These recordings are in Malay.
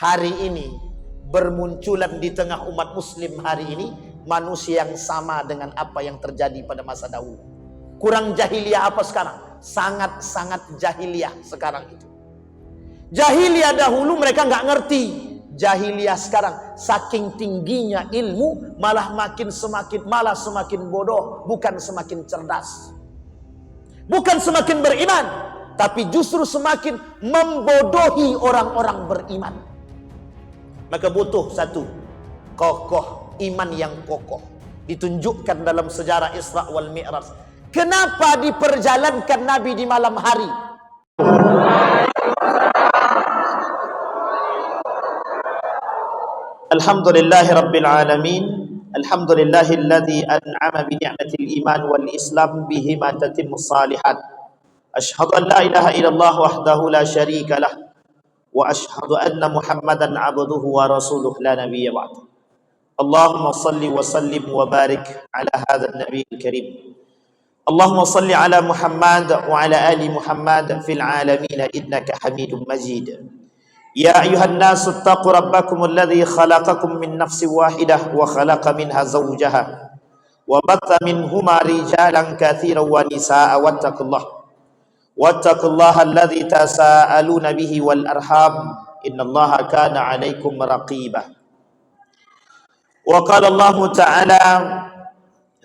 hari ini bermunculan di tengah umat muslim hari ini manusia yang sama dengan apa yang terjadi pada masa dahulu. Kurang jahiliyah apa sekarang? Sangat-sangat jahiliyah sekarang itu. Jahiliyah dahulu mereka nggak ngerti. Jahiliyah sekarang saking tingginya ilmu malah semakin bodoh, bukan semakin cerdas. Bukan semakin beriman, tapi justru semakin membodohi orang-orang beriman. Maka butuh satu kokoh iman yang kokoh. Ditunjukkan dalam sejarah Isra wal Mi'raj. Kenapa diperjalankan Nabi di malam hari? Alhamdulillahi Rabbil Alamin. Alhamdulillahilladzi an'ama bi ni'matil iman wal islam bihima tatimmus salihat. Asyhadu an la ilaha illallah wahdahu la syarika lah. Wa asyhadu anna Muhammadan abduhu wa rasuluh la nabiyya ba'd. Allahumma salli wa sallim wa barik ala hadzal nabiyil karim. Allahumma salli ala Muhammad wa ala ali Muhammad fil alamin innaka Hamidum Majid. Ya ayuhan nasu attaqu rabbakum alladhi khalaqakum min nafsin wahidah wa khalaqa minha zawjaha wa batha minhuma rijalan katsiran wa nisaa wattaqullaha alladhi tasaaluna bihi wal arham innallaha kana 'alaikum raqiba. Wa qala Allah ta'ala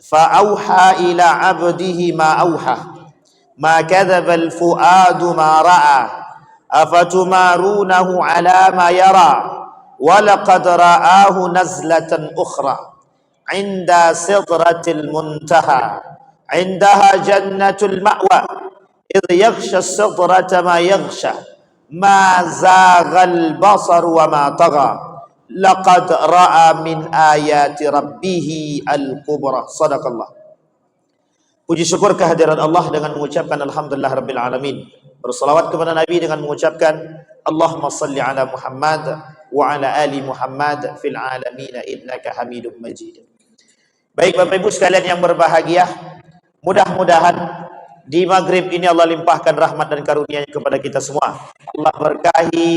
fa auha ila 'abdihi ma auha ma kadzaba al fuadu ma ra'a afatumarunahu ala ma yara walaqad ra'ahu nazlatan ukhra 'inda sidratil muntaha 'indaha jannatul ma'wa idh yaghsha as-sidrata ma yaghsha ma zaghal basar wa ma tagha laqad ra'a min ayati rabbih al-kubra. Sadaqallah. Puji syukur kehadiran Allah dengan mengucapkan alhamdulillah rabbil alamin. Bersalawat kepada Nabi dengan mengucapkan Allahumma salli ala Muhammad wa ala ali Muhammad fil alamin innaka Hamidum Majid. Baik Bapak Ibu sekalian yang berbahagia, mudah-mudahan di maghrib ini Allah limpahkan rahmat dan karunia-Nya kepada kita semua. Allah berkahi,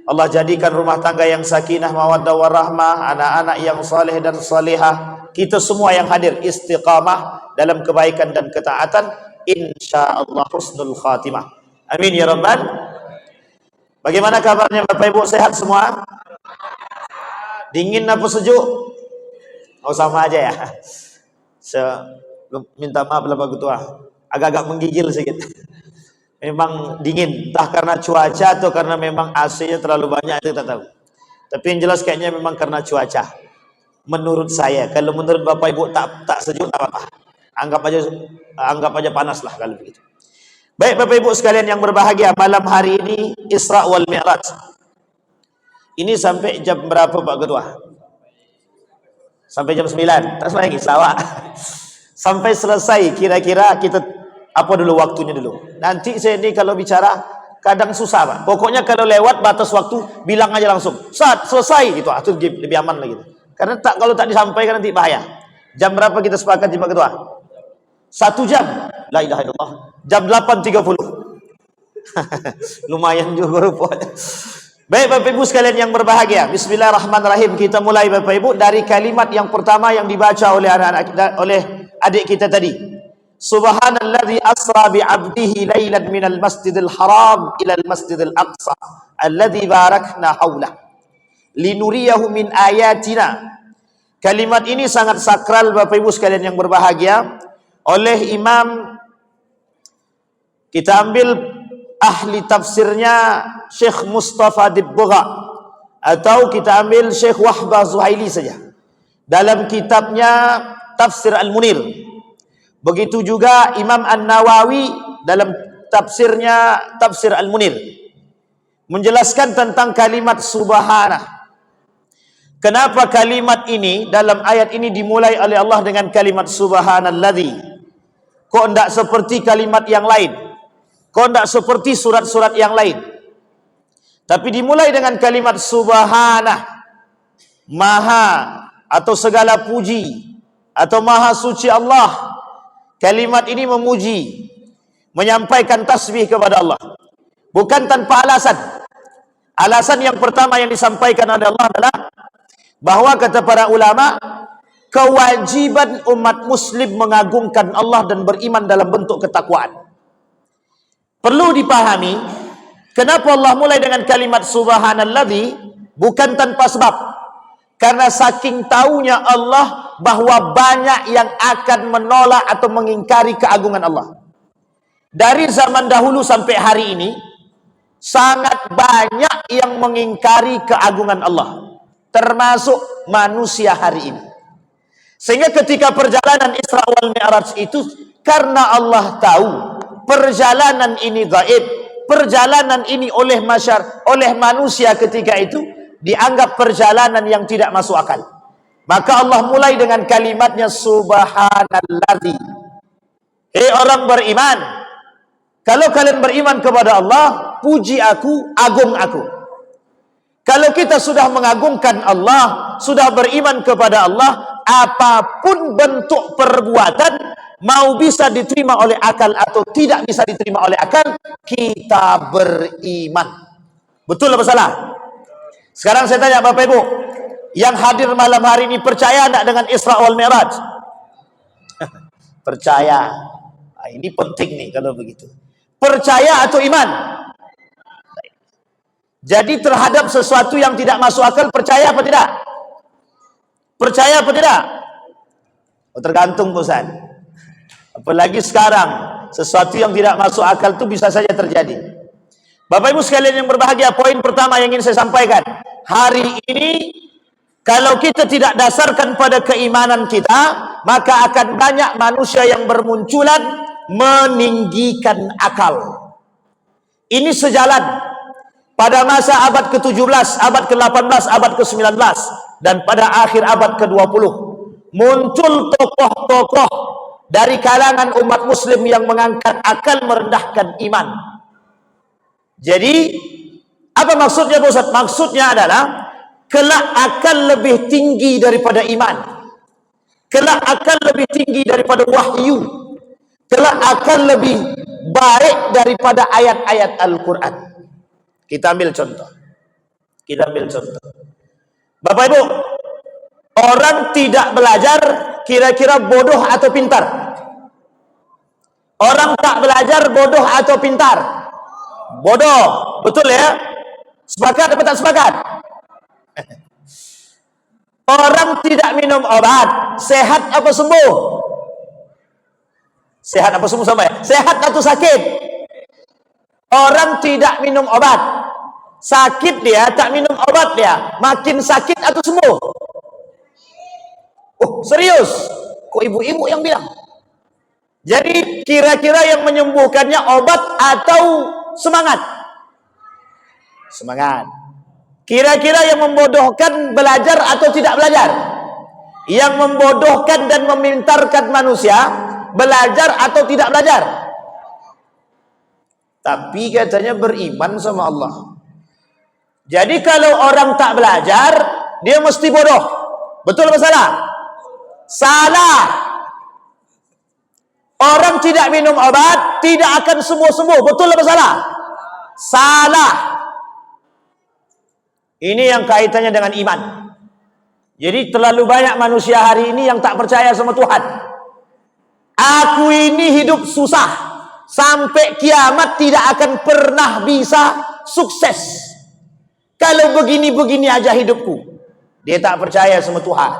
Allah jadikan rumah tangga yang sakinah mawaddah warahmah, anak-anak yang saleh dan salihah, kita semua yang hadir istiqamah dalam kebaikan dan ketaatan, insyaallah husnul khatimah. Amin ya rabbal. Bagaimana kabarnya Bapak Ibu, sehat semua? Dingin apa sejuk? Oh sama aja ya. Minta maaf lah Pak Ketua, agak-agak menggigil sedikit. Memang dingin, entah karena cuaca atau karena memang AC-nya terlalu banyak, itu tak tahu. Tapi yang jelas kayaknya memang karena cuaca. Menurut saya, kalau menurut Bapak Ibu tak sejuk tak apa-apa. Anggap aja panas lah kalau begitu. Baik Bapak Ibu sekalian yang berbahagia, malam hari ini Isra wal Mi'raj. Ini sampai jam berapa Pak Ketua? Sampai jam 9. Tak sampai lagi, selawat. Sampai selesai kira-kira kita apa dulu waktunya dulu. Nanti saya ini kalau bicara kadang susah Pak. Pokoknya kalau lewat batas waktu bilang aja langsung. Saat selesai gitu, itu lebih aman lagi. Karena kalau tak disampaikan nanti bahaya. Jam berapa kita sepakat Pak Ketua? 1 jam. La ilaha illallah. Jam 8.30. Lumayan juga rupanya. Baik Bapak Ibu sekalian yang berbahagia, bismillahirrahmanirrahim. Kita mulai Bapak Ibu dari kalimat yang pertama yang dibaca oleh anak-anak kita, oleh adik kita tadi. Subhanalladzi asra bi 'abdihi lailan minal masjidil haram ilal masjidil aqsa alladzi barakna haulah linuriyahu min ayatina. Kalimat ini sangat sakral Bapak Ibu sekalian yang berbahagia. Oleh Imam, kita ambil ahli tafsirnya Syekh Mustafa Dibbugha, atau kita ambil Syekh Wahbah Zuhaili saja dalam kitabnya Tafsir Al-Munir. Begitu juga Imam An-Nawawi dalam tafsirnya Tafsir Al-Munir menjelaskan tentang kalimat subhanah. Kenapa kalimat ini dalam ayat ini dimulai oleh Allah dengan kalimat subhanalladzi? Kok tidak seperti kalimat yang lain? Kok tidak seperti surat-surat yang lain? Tapi dimulai dengan kalimat subhanah, maha atau segala puji atau maha suci Allah. Kalimat ini memuji, menyampaikan tasbih kepada Allah. Bukan tanpa alasan. Alasan yang pertama yang disampaikan oleh Allah adalah bahwa kata para ulama, kewajiban umat muslim mengagungkan Allah dan beriman dalam bentuk ketakwaan. Perlu dipahami, kenapa Allah mulai dengan kalimat subhanalladzi bukan tanpa sebab. Karena saking taunya Allah bahwa banyak yang akan menolak atau mengingkari keagungan Allah. Dari zaman dahulu sampai hari ini, sangat banyak yang mengingkari keagungan Allah, termasuk manusia hari ini. Sehingga ketika perjalanan Isra wal Mi'raj itu, karena Allah tahu perjalanan ini gaib, perjalanan ini oleh manusia ketika itu dianggap perjalanan yang tidak masuk akal. Maka Allah mulai dengan kalimatnya subhanalladzi. Hei orang beriman, kalau kalian beriman kepada Allah, puji aku, agung aku. Kalau kita sudah mengagungkan Allah, sudah beriman kepada Allah, apapun bentuk perbuatan, mau bisa diterima oleh akal atau tidak bisa diterima oleh akal, kita beriman. Betul apa salah? Sekarang saya tanya Bapak Ibu, yang hadir malam hari ini percaya tidak dengan Isra wal Mi'raj? Percaya. Nah, ini penting nih kalau begitu. Percaya atau iman? Jadi terhadap sesuatu yang tidak masuk akal, percaya apa tidak? Percaya apa tidak? Oh, tergantung Ustaz. Apalagi sekarang, sesuatu yang tidak masuk akal itu bisa saja terjadi. Bapak Ibu sekalian yang berbahagia, poin pertama yang ingin saya sampaikan. Hari ini, kalau kita tidak dasarkan pada keimanan kita, maka akan banyak manusia yang bermunculan meninggikan akal. Ini sejalan pada masa abad ke-17, abad ke-18, abad ke-19, dan pada akhir abad ke-20 muncul tokoh-tokoh dari kalangan umat muslim yang mengangkat akal merendahkan iman. Jadi apa maksudnya Ustaz? Maksudnya adalah kelak akal lebih tinggi daripada iman, kelak akal lebih tinggi daripada wahyu, kelak akal lebih baik daripada ayat-ayat Al-Quran. Kita ambil contoh. Bapak Ibu, orang tidak belajar kira-kira bodoh atau pintar? Orang tak belajar bodoh atau pintar? Bodoh, betul ya? Sepakat atau tak sepakat? Orang tidak minum obat, sehat apa sembuh? Sehat apa sembuh sama ya? Sehat atau sakit? Orang tidak minum obat, sakit dia, tak minum obat dia, makin sakit atau sembuh? Oh, serius? Kok ibu-ibu yang bilang? Jadi kira-kira yang menyembuhkannya obat atau semangat? Semangat. Kira-kira yang membodohkan belajar atau tidak belajar? Yang membodohkan dan memintarkan manusia belajar atau tidak belajar? Tapi katanya beriman sama Allah. Jadi kalau orang tak belajar, dia mesti bodoh. Betul atau salah? Salah. Orang tidak minum obat, tidak akan sembuh-sembuh. Betul atau salah? Salah. Ini yang kaitannya dengan iman. Jadi terlalu banyak manusia hari ini yang tak percaya sama Tuhan. Aku ini hidup susah, sampai kiamat tidak akan pernah bisa sukses. Kalau begini-begini aja hidupku. Dia tak percaya sama Tuhan.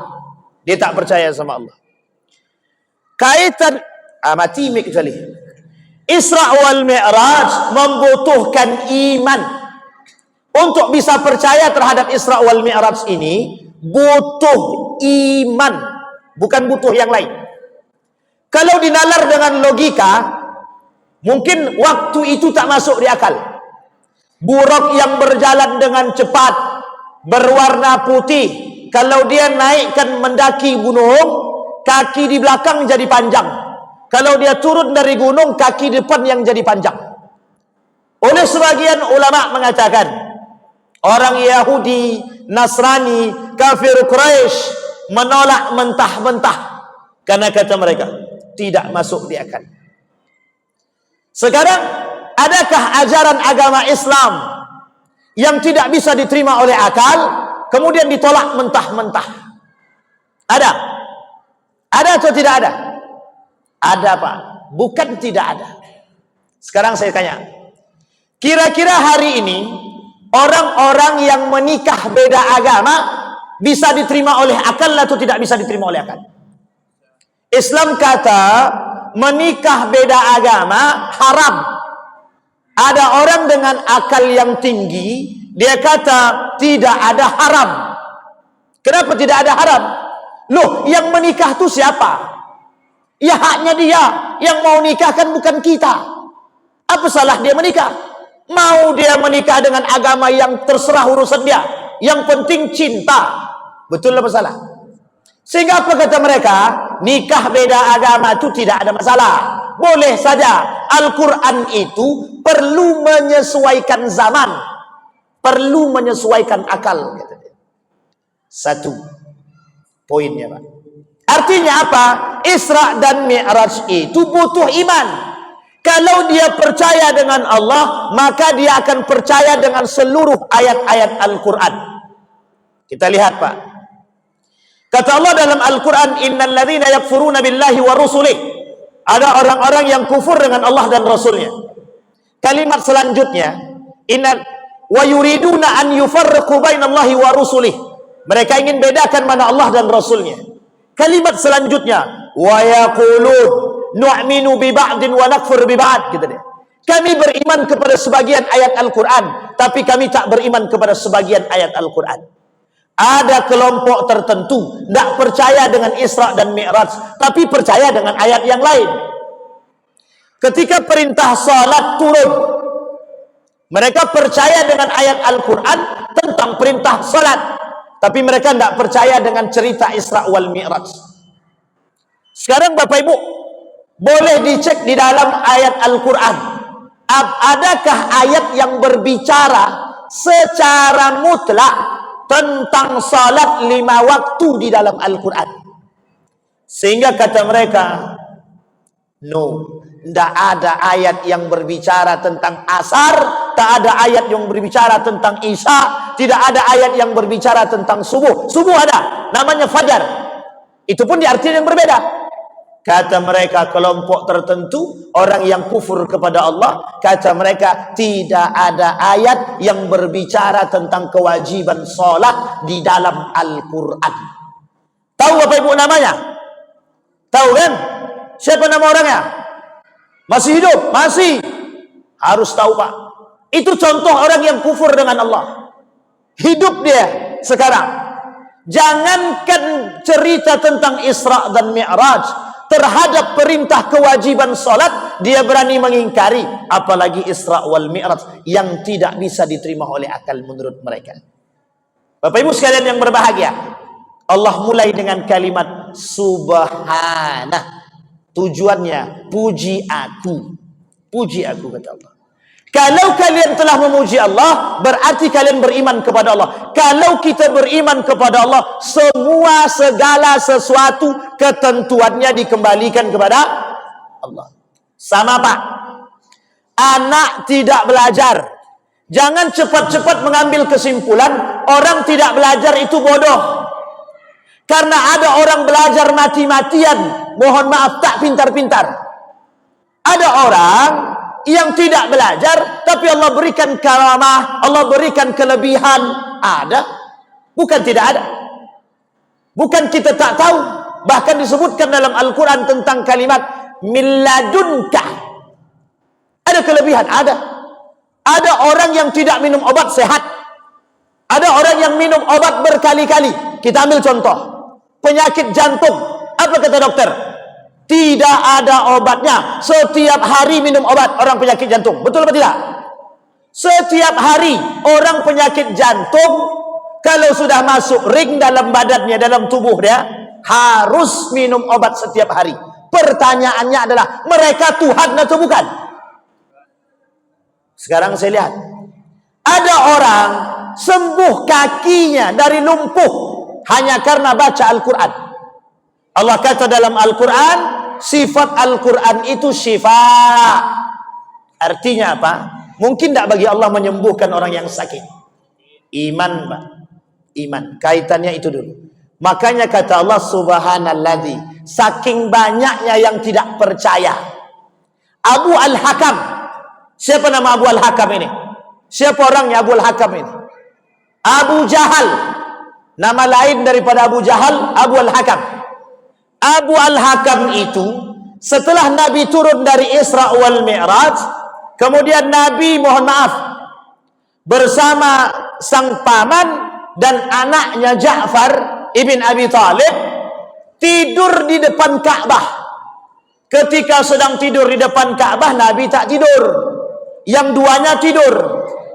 Dia tak percaya sama Allah. Kaitan mati mik kali. Isra wal Mi'raj membutuhkan iman. Untuk bisa percaya terhadap Isra wal Mi'raj ini butuh iman, bukan butuh yang lain. Kalau dinalar dengan logika, mungkin waktu itu tak masuk di akal. Buruk yang berjalan dengan cepat, berwarna putih, kalau dia naikkan mendaki gunung, kaki di belakang jadi panjang. Kalau dia turun dari gunung, kaki depan yang jadi panjang. Oleh sebagian ulama mengatakan, orang Yahudi, Nasrani, kafir Quraisy menolak mentah-mentah. Karena kata mereka, tidak masuk di akal. Sekarang, adakah ajaran agama Islam yang tidak bisa diterima oleh akal, kemudian ditolak mentah-mentah. Ada? Ada atau tidak ada? Ada, Pak. Bukan tidak ada. Sekarang saya tanya, kira-kira hari ini orang-orang yang menikah beda agama bisa diterima oleh akal atau tidak bisa diterima oleh akal? Islam kata menikah beda agama haram. Ada orang dengan akal yang tinggi, dia kata tidak ada haram. Kenapa tidak ada haram? Loh, yang menikah itu siapa? Ya haknya dia. Yang mau nikah kan bukan kita. Apa salah dia menikah? Mau dia menikah dengan agama yang terserah urusan dia. Yang penting cinta. Betul apa salah? Sehingga apa kata mereka? Nikah beda agama itu tidak ada masalah. Boleh saja. Al-Quran itu perlu menyesuaikan zaman. Perlu menyesuaikan akal. Satu poinnya, Pak. Artinya apa? Isra dan Mi'raj itu butuh iman. Kalau dia percaya dengan Allah, maka dia akan percaya dengan seluruh ayat-ayat Al-Quran. Kita lihat, Pak. Kata Allah dalam Al-Quran, innal ladzina yakfuruna billahi wa rusulih. Ada orang-orang yang kufur dengan Allah dan Rasulnya. Kalimat selanjutnya, innal wa yuriduna an yufarriqu bainallahi wa rusulih. Mereka ingin bedakan mana Allah dan Rasulnya. Kalimat selanjutnya, wa yaqulun nu'minu bi ba'din wa nakfur bi ba'd, gitu deh. Kami beriman kepada sebagian ayat Al-Quran, tapi kami tak beriman kepada sebagian ayat Al-Quran. Ada kelompok tertentu tidak percaya dengan Isra dan Mi'raj, tapi percaya dengan ayat yang lain. Ketika perintah salat turun, mereka percaya dengan ayat Al-Quran tentang perintah salat, tapi mereka tidak percaya dengan cerita Isra wal Mi'raj. Sekarang Bapak Ibu, boleh dicek di dalam ayat Al-Quran, adakah ayat yang berbicara secara mutlak tentang salat 5 waktu di dalam Al-Quran? Sehingga kata mereka, no, tidak ada ayat yang berbicara tentang asar, tak ada ayat yang berbicara tentang isya, tidak ada ayat yang berbicara tentang subuh. Subuh ada, namanya fajar, itu pun di arti yang berbeda. Kata mereka kelompok tertentu, orang yang kufur kepada Allah, kata mereka tidak ada ayat yang berbicara tentang kewajiban sholat di dalam Al-Quran. Tahu Bapak Ibu namanya? Tahu kan? Siapa nama orangnya? Masih hidup? Masih. Harus tahu, Pak. Itu contoh orang yang kufur dengan Allah. Hidup dia sekarang. Jangankan cerita tentang Isra dan Mi'raj, terhadap perintah kewajiban solat dia berani mengingkari, apalagi Isra wal Mi'raj yang tidak bisa diterima oleh akal menurut mereka. Bapak Ibu sekalian yang berbahagia, Allah mulai dengan kalimat subhanah. Tujuannya puji aku. Puji aku, kata Allah. Kalau kalian telah memuji Allah, berarti kalian beriman kepada Allah. Kalau kita beriman kepada Allah, semua segala sesuatu ketentuannya dikembalikan kepada Allah. Sama, Pak. Anak tidak belajar, jangan cepat-cepat mengambil kesimpulan orang tidak belajar itu bodoh. Karena ada orang belajar mati-matian, mohon maaf, tak pintar-pintar. Ada orang yang tidak belajar, tapi Allah berikan karamah, Allah berikan kelebihan. Ada, bukan tidak ada. Bukan kita tak tahu. Bahkan disebutkan dalam Al-Quran tentang kalimat milladunka. Ada kelebihan, ada. Ada orang yang tidak minum obat sehat. Ada orang yang minum obat berkali-kali. Kita ambil contoh, penyakit jantung. Apa kata dokter? Tidak ada obatnya. Setiap hari minum obat orang penyakit jantung. Betul atau tidak? Setiap hari orang penyakit jantung, kalau sudah masuk ring dalam badannya, dalam tubuh dia, harus minum obat setiap hari. Pertanyaannya adalah, mereka Tuhan atau bukan? Sekarang saya lihat, ada orang sembuh kakinya dari lumpuh hanya karena baca Al-Quran. Allah kata dalam Al-Quran, sifat Al-Quran itu syifa. Artinya apa? Mungkin tidak bagi Allah menyembuhkan orang yang sakit. Iman, Pak. Iman. Kaitannya itu dulu. Makanya kata Allah subhanalladzi, saking banyaknya yang tidak percaya. Abu Al-Hakam. Siapa nama Abu Al-Hakam ini? Siapa orangnya Abu Al-Hakam ini? Abu Jahal. Nama lain daripada Abu Jahal, Abu Al-Hakam. Abu Al-Hakam itu setelah Nabi turun dari Isra wal Mi'raj, kemudian Nabi, mohon maaf, bersama sang paman dan anaknya Ja'far ibn Abi Thalib tidur di depan Ka'bah. Ketika sedang tidur di depan Ka'bah, Nabi tak tidur. Yang duanya tidur.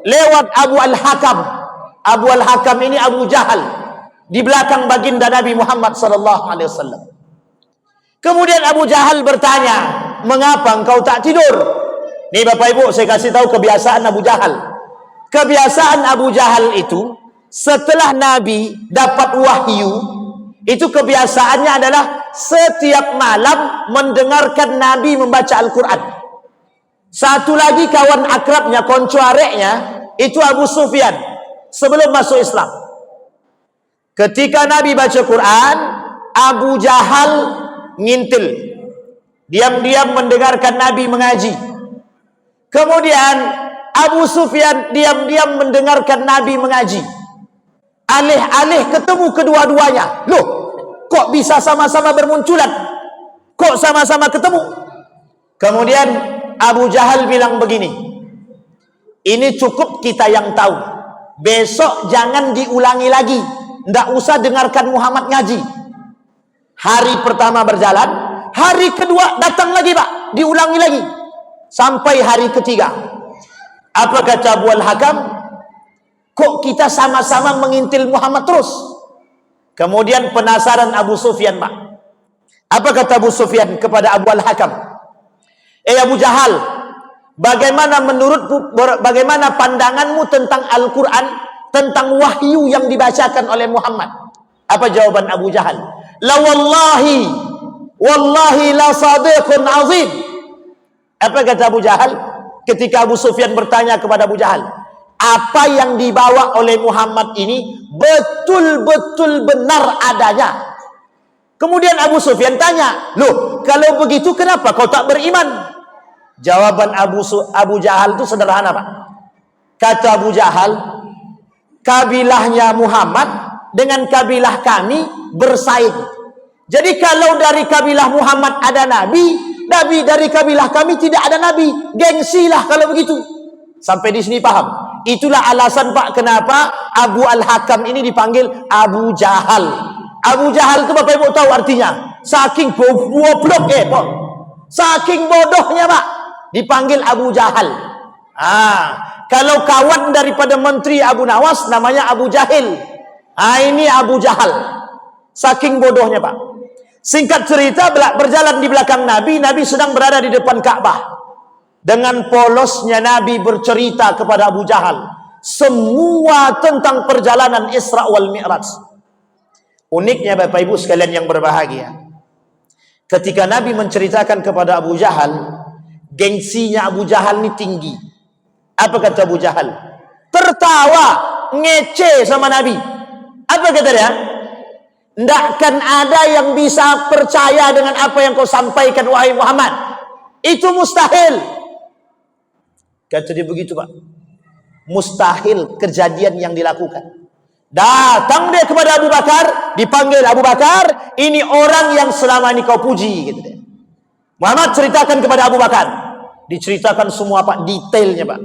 Lewat Abu Al-Hakam. Abu Al-Hakam ini Abu Jahal, di belakang baginda Nabi Muhammad SAW. Kemudian Abu Jahal bertanya, mengapa engkau tak tidur? Nih Bapak Ibu, saya kasih tahu kebiasaan Abu Jahal. Kebiasaan Abu Jahal itu, setelah Nabi dapat wahyu, itu kebiasaannya adalah setiap malam mendengarkan Nabi membaca Al-Quran. Satu lagi kawan akrabnya, konco areknya, itu Abu Sufyan, sebelum masuk Islam. Ketika Nabi baca Quran, Abu Jahal ngintil, diam-diam mendengarkan Nabi mengaji. Kemudian Abu Sufyan diam-diam mendengarkan Nabi mengaji. Alih-alih ketemu kedua-duanya, loh, kok bisa sama-sama bermunculan? Kok sama-sama ketemu? Kemudian Abu Jahal bilang begini, ini cukup kita yang tahu, besok jangan diulangi lagi, ndak usah dengarkan Muhammad ngaji. Hari pertama berjalan, hari kedua datang lagi Pak, diulangi lagi, sampai hari ketiga. Apa kata Abu Al-Hakam? Kok kita sama-sama mengintil Muhammad terus? Kemudian penasaran Abu Sufyan, Pak. Apa kata Abu Sufyan kepada Abu Al-Hakam? Abu Jahal, bagaimana pandanganmu tentang Al-Quran, tentang wahyu yang dibacakan oleh Muhammad? Apa jawaban Abu Jahal? La wallahi la sadiqun azim. Apa kata Abu Jahal ketika Abu Sufyan bertanya kepada Abu Jahal, apa yang dibawa oleh Muhammad ini betul-betul benar adanya? Kemudian Abu Sufyan tanya, loh, kalau begitu kenapa kau tak beriman? Jawaban Abu Jahal itu sederhana, Pak. Kata Abu Jahal, kabilahnya Muhammad dengan kabilah kami bersaing. Jadi kalau dari kabilah Muhammad ada nabi, nabi dari kabilah kami tidak ada nabi. Gengsilah kalau begitu. Sampai di sini paham? Itulah alasan, Pak, kenapa Abu Al-Hakam ini dipanggil Abu Jahal. Abu Jahal itu Bapak Ibu tahu artinya? Saking goblok, Pak. Saking bodohnya, Pak, dipanggil Abu Jahal. Kalau kawan daripada menteri Abu Nawas namanya Abu Jahil. Ini Abu Jahal. Saking bodohnya, Pak. Singkat cerita, berjalan di belakang Nabi, Nabi sedang berada di depan Ka'bah. Dengan polosnya Nabi bercerita kepada Abu Jahal semua tentang perjalanan Isra wal Mi'raj. Uniknya Bapak Ibu sekalian yang berbahagia, ketika Nabi menceritakan kepada Abu Jahal, gengsinya Abu Jahal ini tinggi. Apa kata Abu Jahal? Tertawa, ngece sama Nabi. Apa kata dia? Ndakkan ada yang bisa percaya dengan apa yang kau sampaikan, wahai Muhammad. Itu mustahil. Kata dia begitu, Pak. Mustahil kejadian yang dilakukan. Datang dia kepada Abu Bakar, dipanggil Abu Bakar, ini orang yang selama ini kau puji, gitu dia. Muhammad ceritakan kepada Abu Bakar. Diceritakan semua, Pak, detailnya, Pak.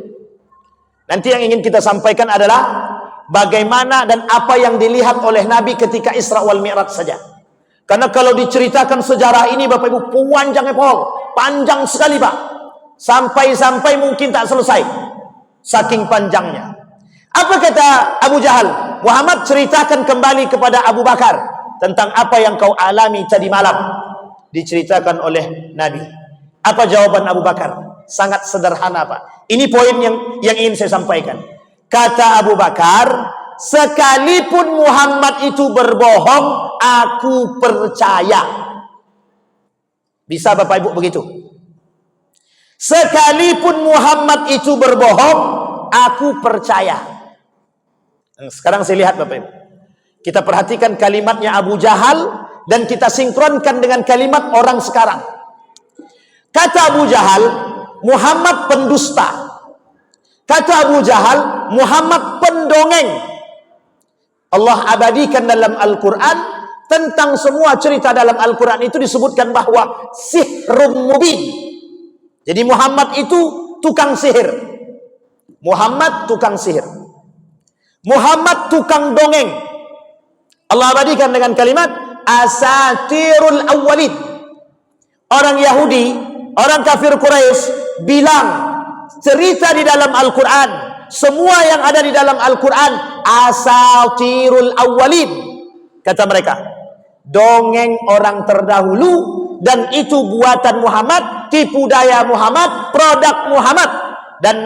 Nanti yang ingin kita sampaikan adalah bagaimana dan apa yang dilihat oleh Nabi ketika Isra wal Mi'raj saja. Karena kalau diceritakan sejarah ini Bapak Ibu panjang sekali, Pak. Sampai mungkin tak selesai. Saking panjangnya. Apa kata Abu Jahal? Muhammad ceritakan kembali kepada Abu Bakar tentang apa yang kau alami tadi malam. Diceritakan oleh Nabi. Apa jawaban Abu Bakar? Sangat sederhana, Pak. Ini poin yang ingin saya sampaikan. Kata Abu Bakar, sekalipun Muhammad itu berbohong, aku percaya. Bisa Bapak Ibu begitu? Sekalipun Muhammad itu berbohong, aku percaya. Sekarang saya lihat Bapak Ibu. Kita perhatikan kalimatnya Abu Jahal dan kita sinkronkan dengan kalimat orang sekarang. Kata Abu Jahal, Muhammad pendusta. Kata Abu Jahal, Muhammad pendongeng. Allah abadikan dalam Al-Quran, tentang semua cerita dalam Al-Quran itu disebutkan bahwa sihrum mubin. Jadi Muhammad itu tukang sihir. Muhammad tukang sihir. Muhammad tukang dongeng. Allah abadikan dengan kalimat asatirul awwalin. Orang Yahudi, orang kafir Quraisy bilang cerita di dalam Al-Quran, semua yang ada di dalam Al-Quran asatirul awwalin. Kata mereka, dongeng orang terdahulu, dan itu buatan Muhammad, tipu daya Muhammad, produk Muhammad, dan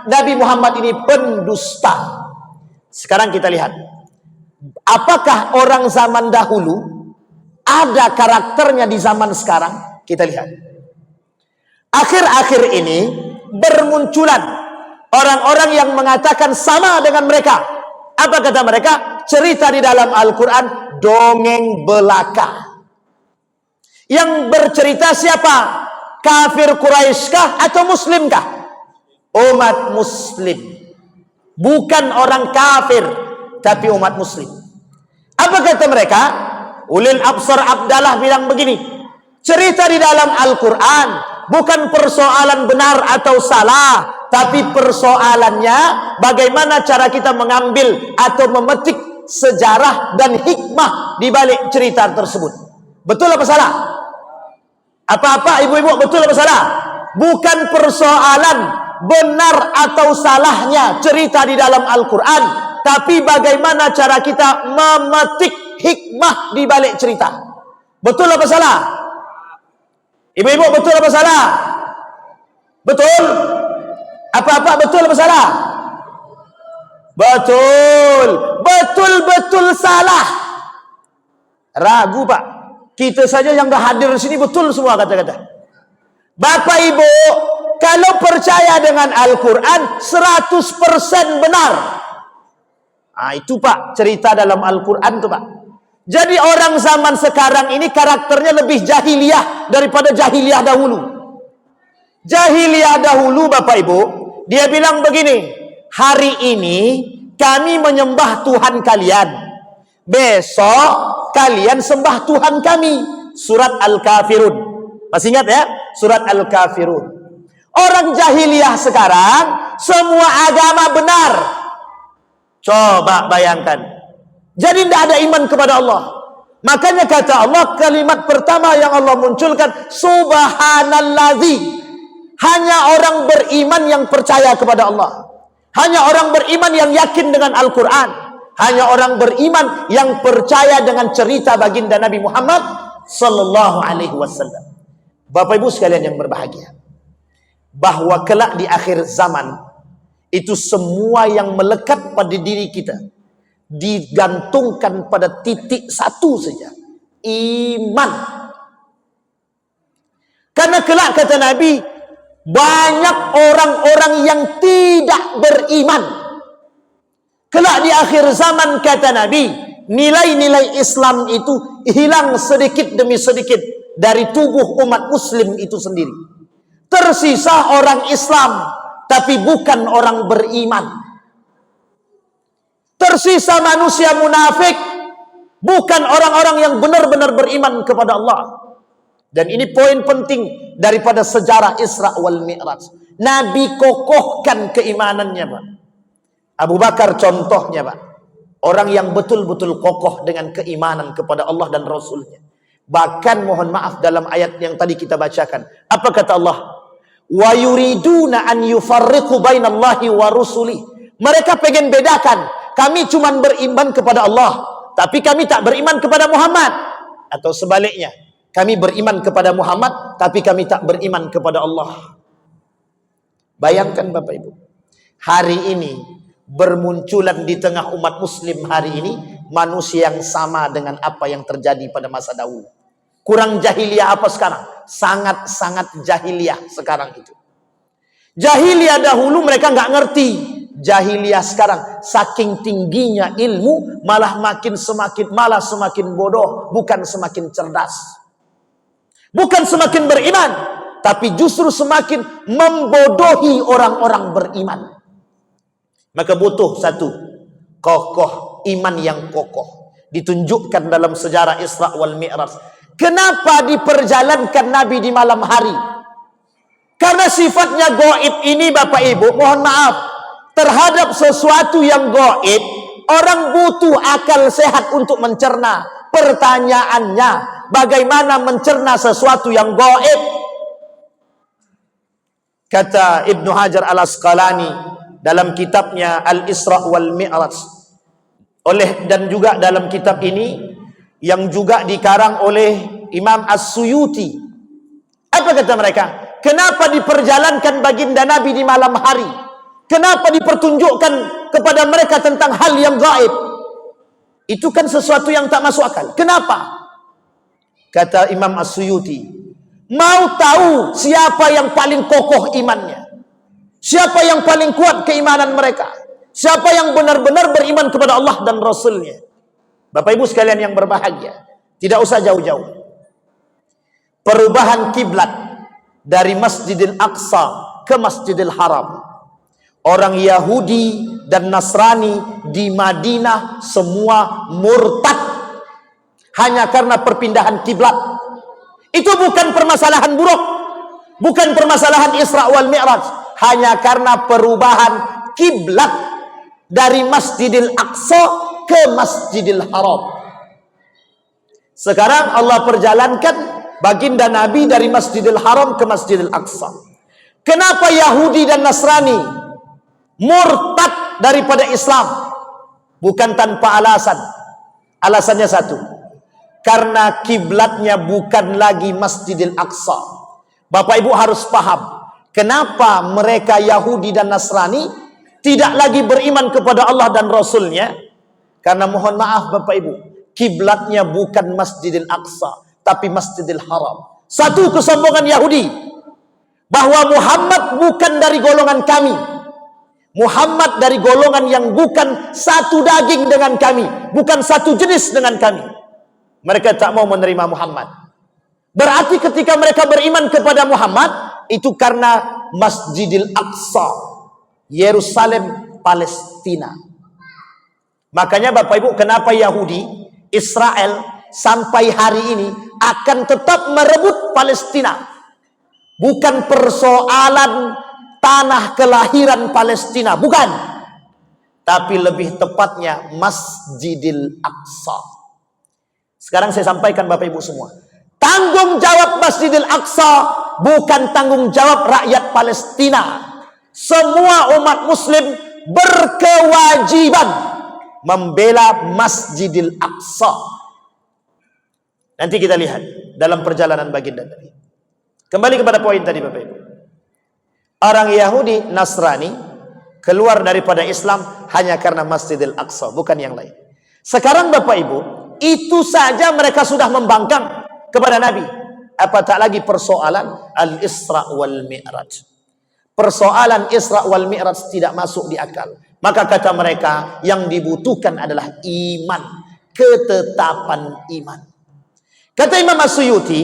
Nabi Muhammad ini pendusta. Sekarang kita lihat, apakah orang zaman dahulu ada karakternya di zaman sekarang? Kita lihat. Akhir-akhir ini bermunculan orang-orang yang mengatakan sama dengan mereka. Apa kata mereka? Cerita di dalam Al-Quran dongeng belaka. Yang bercerita siapa? Kafir Quraisy kah atau Muslim kah? Umat Muslim. Bukan orang kafir, tapi umat Muslim. Apa kata mereka? Ulil Absar Abdallah bilang begini, cerita di dalam Al-Quran bukan persoalan benar atau salah, tapi persoalannya bagaimana cara kita mengambil atau memetik sejarah dan hikmah di balik cerita tersebut. Betul apa salah? Apa-apa ibu-ibu, betul apa salah? Bukan persoalan benar atau salahnya cerita di dalam Al-Quran, tapi bagaimana cara kita memetik hikmah di balik cerita. Betul apa salah? Ibu-ibu, betul apa salah? Betul? Apa-apa, betul apa salah? Betul. Betul-betul salah. Ragu Pak. Kita saja yang dah hadir di sini betul semua kata-kata. Bapak Ibu, kalau percaya dengan Al-Quran 100% benar. Itu Pak, cerita dalam Al-Quran itu Pak. Jadi orang zaman sekarang ini karakternya lebih jahiliyah daripada jahiliyah dahulu. Jahiliyah dahulu Bapak Ibu, dia bilang begini, hari ini kami menyembah Tuhan kalian, besok kalian sembah Tuhan kami. Surat Al-Kafirun. Masih ingat ya? Surat Al-Kafirun. Orang jahiliyah sekarang semua agama benar. Coba bayangkan. Jadi tidak ada iman kepada Allah. Makanya kata Allah, kalimat pertama yang Allah munculkan, Subhanalladzi. Hanya orang beriman yang percaya kepada Allah. Hanya orang beriman yang yakin dengan Al-Quran. Hanya orang beriman yang percaya dengan cerita baginda Nabi Muhammad sallallahu alaihi wasallam. Bapak Ibu sekalian yang berbahagia, bahwa kelak di akhir zaman itu semua yang melekat pada diri kita digantungkan pada titik satu saja, iman. Karena kelak kata Nabi, banyak orang-orang yang tidak beriman. Kelak di akhir zaman kata Nabi, nilai-nilai Islam itu hilang sedikit demi sedikit dari tubuh umat Muslim itu sendiri. Tersisa orang Islam, tapi bukan orang beriman. Tersisa manusia munafik, bukan orang-orang yang benar-benar beriman kepada Allah. Dan ini poin penting daripada sejarah Isra wal Mi'raj. Nabi kokohkan keimanannya Pak. Abu Bakar contohnya Pak, orang yang betul-betul kokoh dengan keimanan kepada Allah dan Rasulnya. Bahkan mohon maaf dalam ayat yang tadi kita bacakan, apa kata Allah? Wa yuriduna an yufarriqu bainallahi wa rusuli. Mereka pengen bedakan, kami cuma beriman kepada Allah, tapi kami tak beriman kepada Muhammad. Atau sebaliknya, kami beriman kepada Muhammad, tapi kami tak beriman kepada Allah. Bayangkan Bapak Ibu, hari ini bermunculan di tengah umat Muslim hari ini manusia yang sama dengan apa yang terjadi pada masa dahulu. Kurang jahiliyah apa sekarang? Sangat-sangat jahiliyah sekarang itu. Jahiliyah dahulu mereka nggak ngerti jahiliyah sekarang, saking tingginya ilmu, malah semakin bodoh, bukan semakin cerdas. Bukan semakin beriman, tapi justru semakin membodohi orang-orang beriman. Maka butuh satu, kokoh, iman yang kokoh. Ditunjukkan dalam sejarah Isra wal Mi'raj. Kenapa diperjalankan Nabi di malam hari? Karena sifatnya gaib ini Bapak Ibu, mohon maaf, terhadap sesuatu yang gaib, orang butuh akal sehat untuk mencerna. Pertanyaannya, bagaimana mencerna sesuatu yang gaib? Kata Ibnu Hajar Al-Asqalani dalam kitabnya Al-Isra wal Mi'raj, dan juga dalam kitab ini yang juga dikarang oleh Imam As-Suyuti. Apa kata mereka? Kenapa diperjalankan baginda Nabi di malam hari? Kenapa dipertunjukkan kepada mereka tentang hal yang gaib? Itu kan sesuatu yang tak masuk akal. Kenapa? Kata Imam As-Suyuti, mau tahu siapa yang paling kokoh imannya, siapa yang paling kuat keimanan mereka, siapa yang benar-benar beriman kepada Allah dan Rasulnya. Bapak Ibu sekalian yang berbahagia, tidak usah jauh-jauh. Perubahan kiblat dari Masjidil Aqsa ke Masjidil Haram. Orang Yahudi dan Nasrani di Madinah semua murtad hanya karena perpindahan kiblat. Itu bukan permasalahan buruk, bukan permasalahan Isra wal Mi'raj, hanya karena perubahan kiblat dari Masjidil Aqsa ke Masjidil Haram. Sekarang Allah perjalankan baginda Nabi dari Masjidil Haram ke Masjidil Aqsa. Kenapa Yahudi dan Nasrani murtad daripada Islam? Bukan tanpa alasan. Alasannya satu, karena kiblatnya bukan lagi Masjidil Aqsa. Bapak Ibu harus paham, kenapa mereka Yahudi dan Nasrani tidak lagi beriman kepada Allah dan Rasulnya. Karena mohon maaf Bapak Ibu, kiblatnya bukan Masjidil Aqsa, tapi Masjidil Haram. Satu kesombongan Yahudi, bahwa Muhammad bukan dari golongan kami. Muhammad dari golongan yang bukan satu daging dengan kami, bukan satu jenis dengan kami. Mereka tak mau menerima Muhammad. Berarti ketika mereka beriman kepada Muhammad, itu karena Masjidil Aqsa, Yerusalem, Palestina. Makanya Bapak Ibu, kenapa Yahudi, Israel sampai hari ini akan tetap merebut Palestina? Bukan persoalan tanah kelahiran Palestina, bukan. Tapi lebih tepatnya Masjidil Aqsa. Sekarang saya sampaikan Bapak Ibu semua, tanggung jawab Masjidil Aqsa bukan tanggung jawab rakyat Palestina. Semua umat muslim berkewajiban membela Masjidil Aqsa. Nanti kita lihat dalam perjalanan baginda tadi. Kembali kepada poin tadi Bapak Ibu. Orang Yahudi, Nasrani keluar daripada Islam hanya karena Masjidil Aqsa, bukan yang lain. Sekarang Bapak Ibu, itu saja mereka sudah membangkang kepada Nabi. Apa tak lagi persoalan Al-Isra wal Mi'raj. Persoalan Isra wal Mi'raj tidak masuk di akal. Maka kata mereka, yang dibutuhkan adalah iman, ketetapan iman. Kata Imam As-Suyuti,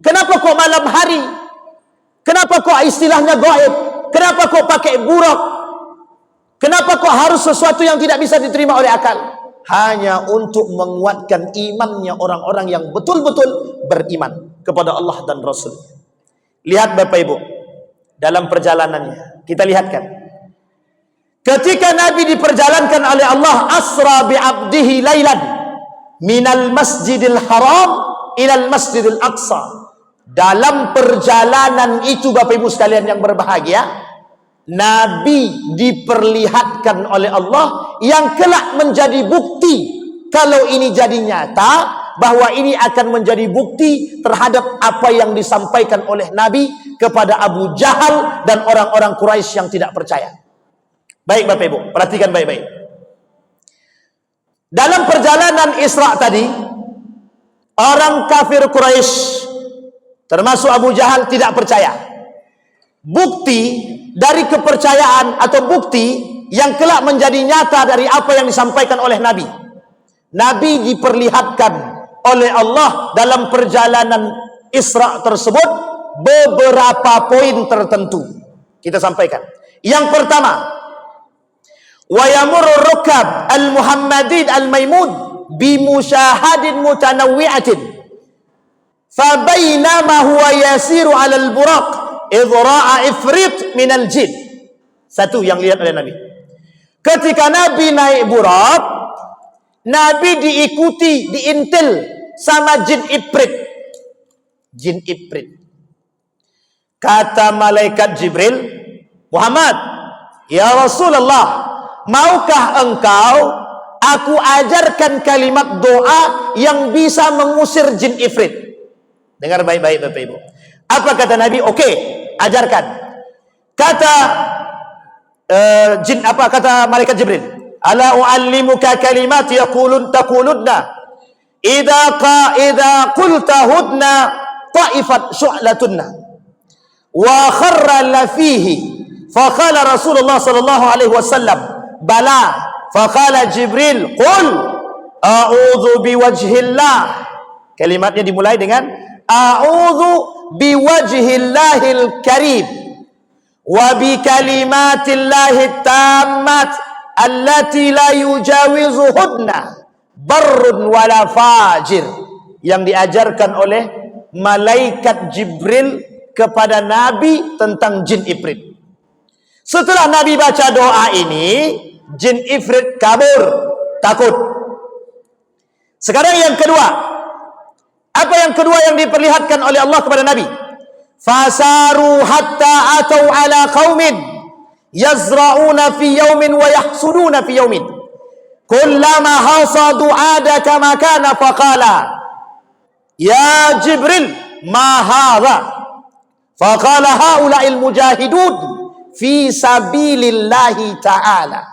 kenapa kok malam hari? Kenapa kok istilahnya gaib? Kenapa kok pakai buruk? Kenapa kok harus sesuatu yang tidak bisa diterima oleh akal? Hanya untuk menguatkan imannya orang-orang yang betul-betul beriman kepada Allah dan Rasul. Lihat Bapak Ibu, dalam perjalanannya, kita lihatkan. Ketika Nabi diperjalankan oleh Allah, asra bi'abdihi laylan minal masjidil haram ilal masjidil aqsa. Dalam perjalanan itu Bapak Ibu sekalian yang berbahagia, Nabi diperlihatkan oleh Allah yang kelak menjadi bukti, kalau ini jadi nyata, bahwa ini akan menjadi bukti terhadap apa yang disampaikan oleh Nabi kepada Abu Jahal dan orang-orang Quraisy yang tidak percaya. Baik Bapak Ibu, perhatikan baik-baik. Dalam perjalanan Isra tadi, orang kafir Quraisy termasuk Abu Jahal tidak percaya. Bukti dari kepercayaan atau bukti yang kelak menjadi nyata dari apa yang disampaikan oleh Nabi. Nabi diperlihatkan oleh Allah dalam perjalanan Isra tersebut beberapa poin tertentu. Kita sampaikan. Yang pertama, wa yamurru rukab al-Muhammadin al-Maimud bi musyahadin mutanawwi'atin. Fa bainama huwa yasiru 'ala al-buraq idh ra'a ifrit min al-jin. Satu yang lihat oleh Nabi. Ketika Nabi naik buraq, Nabi diikuti, diintil sama jin ifrit. Jin ifrit. Kata malaikat Jibril, Muhammad, ya Rasulullah, maukah engkau aku ajarkan kalimat doa yang bisa mengusir jin ifrit? Dengar baik-baik Bapak Ibu. Apa kata Nabi? Oke, ajarkan. Kata kata malaikat Jibril, ala uallimuka kalimat taqulunna idza qulta hudna ta'ifat syu'latunna wa kharra la fihi faqala Rasulullah sallallahu alaihi wasallam bala faqala Jibril qul a'udzu biwajhillah. Kalimatnya dimulai dengan a'udzu biwajhillahil karim wa bi kalimatillahi tammat allati la yujawizuhunna barrun wala fajir, yang diajarkan oleh malaikat Jibril kepada Nabi tentang jin ifrit. Setelah Nabi baca doa ini, jin ifrit kabur, takut. Sekarang yang kedua, apa yang kedua yang diperlihatkan oleh Allah kepada Nabi? Fasaru hatta atau ala qaumin yazra'una fi yawmin wa yahsuduna fi yawmin kullama hasadu adaka makana faqala ya Jibril ma hadha faqala haula'il mujahidun fi sabilillahi ta'ala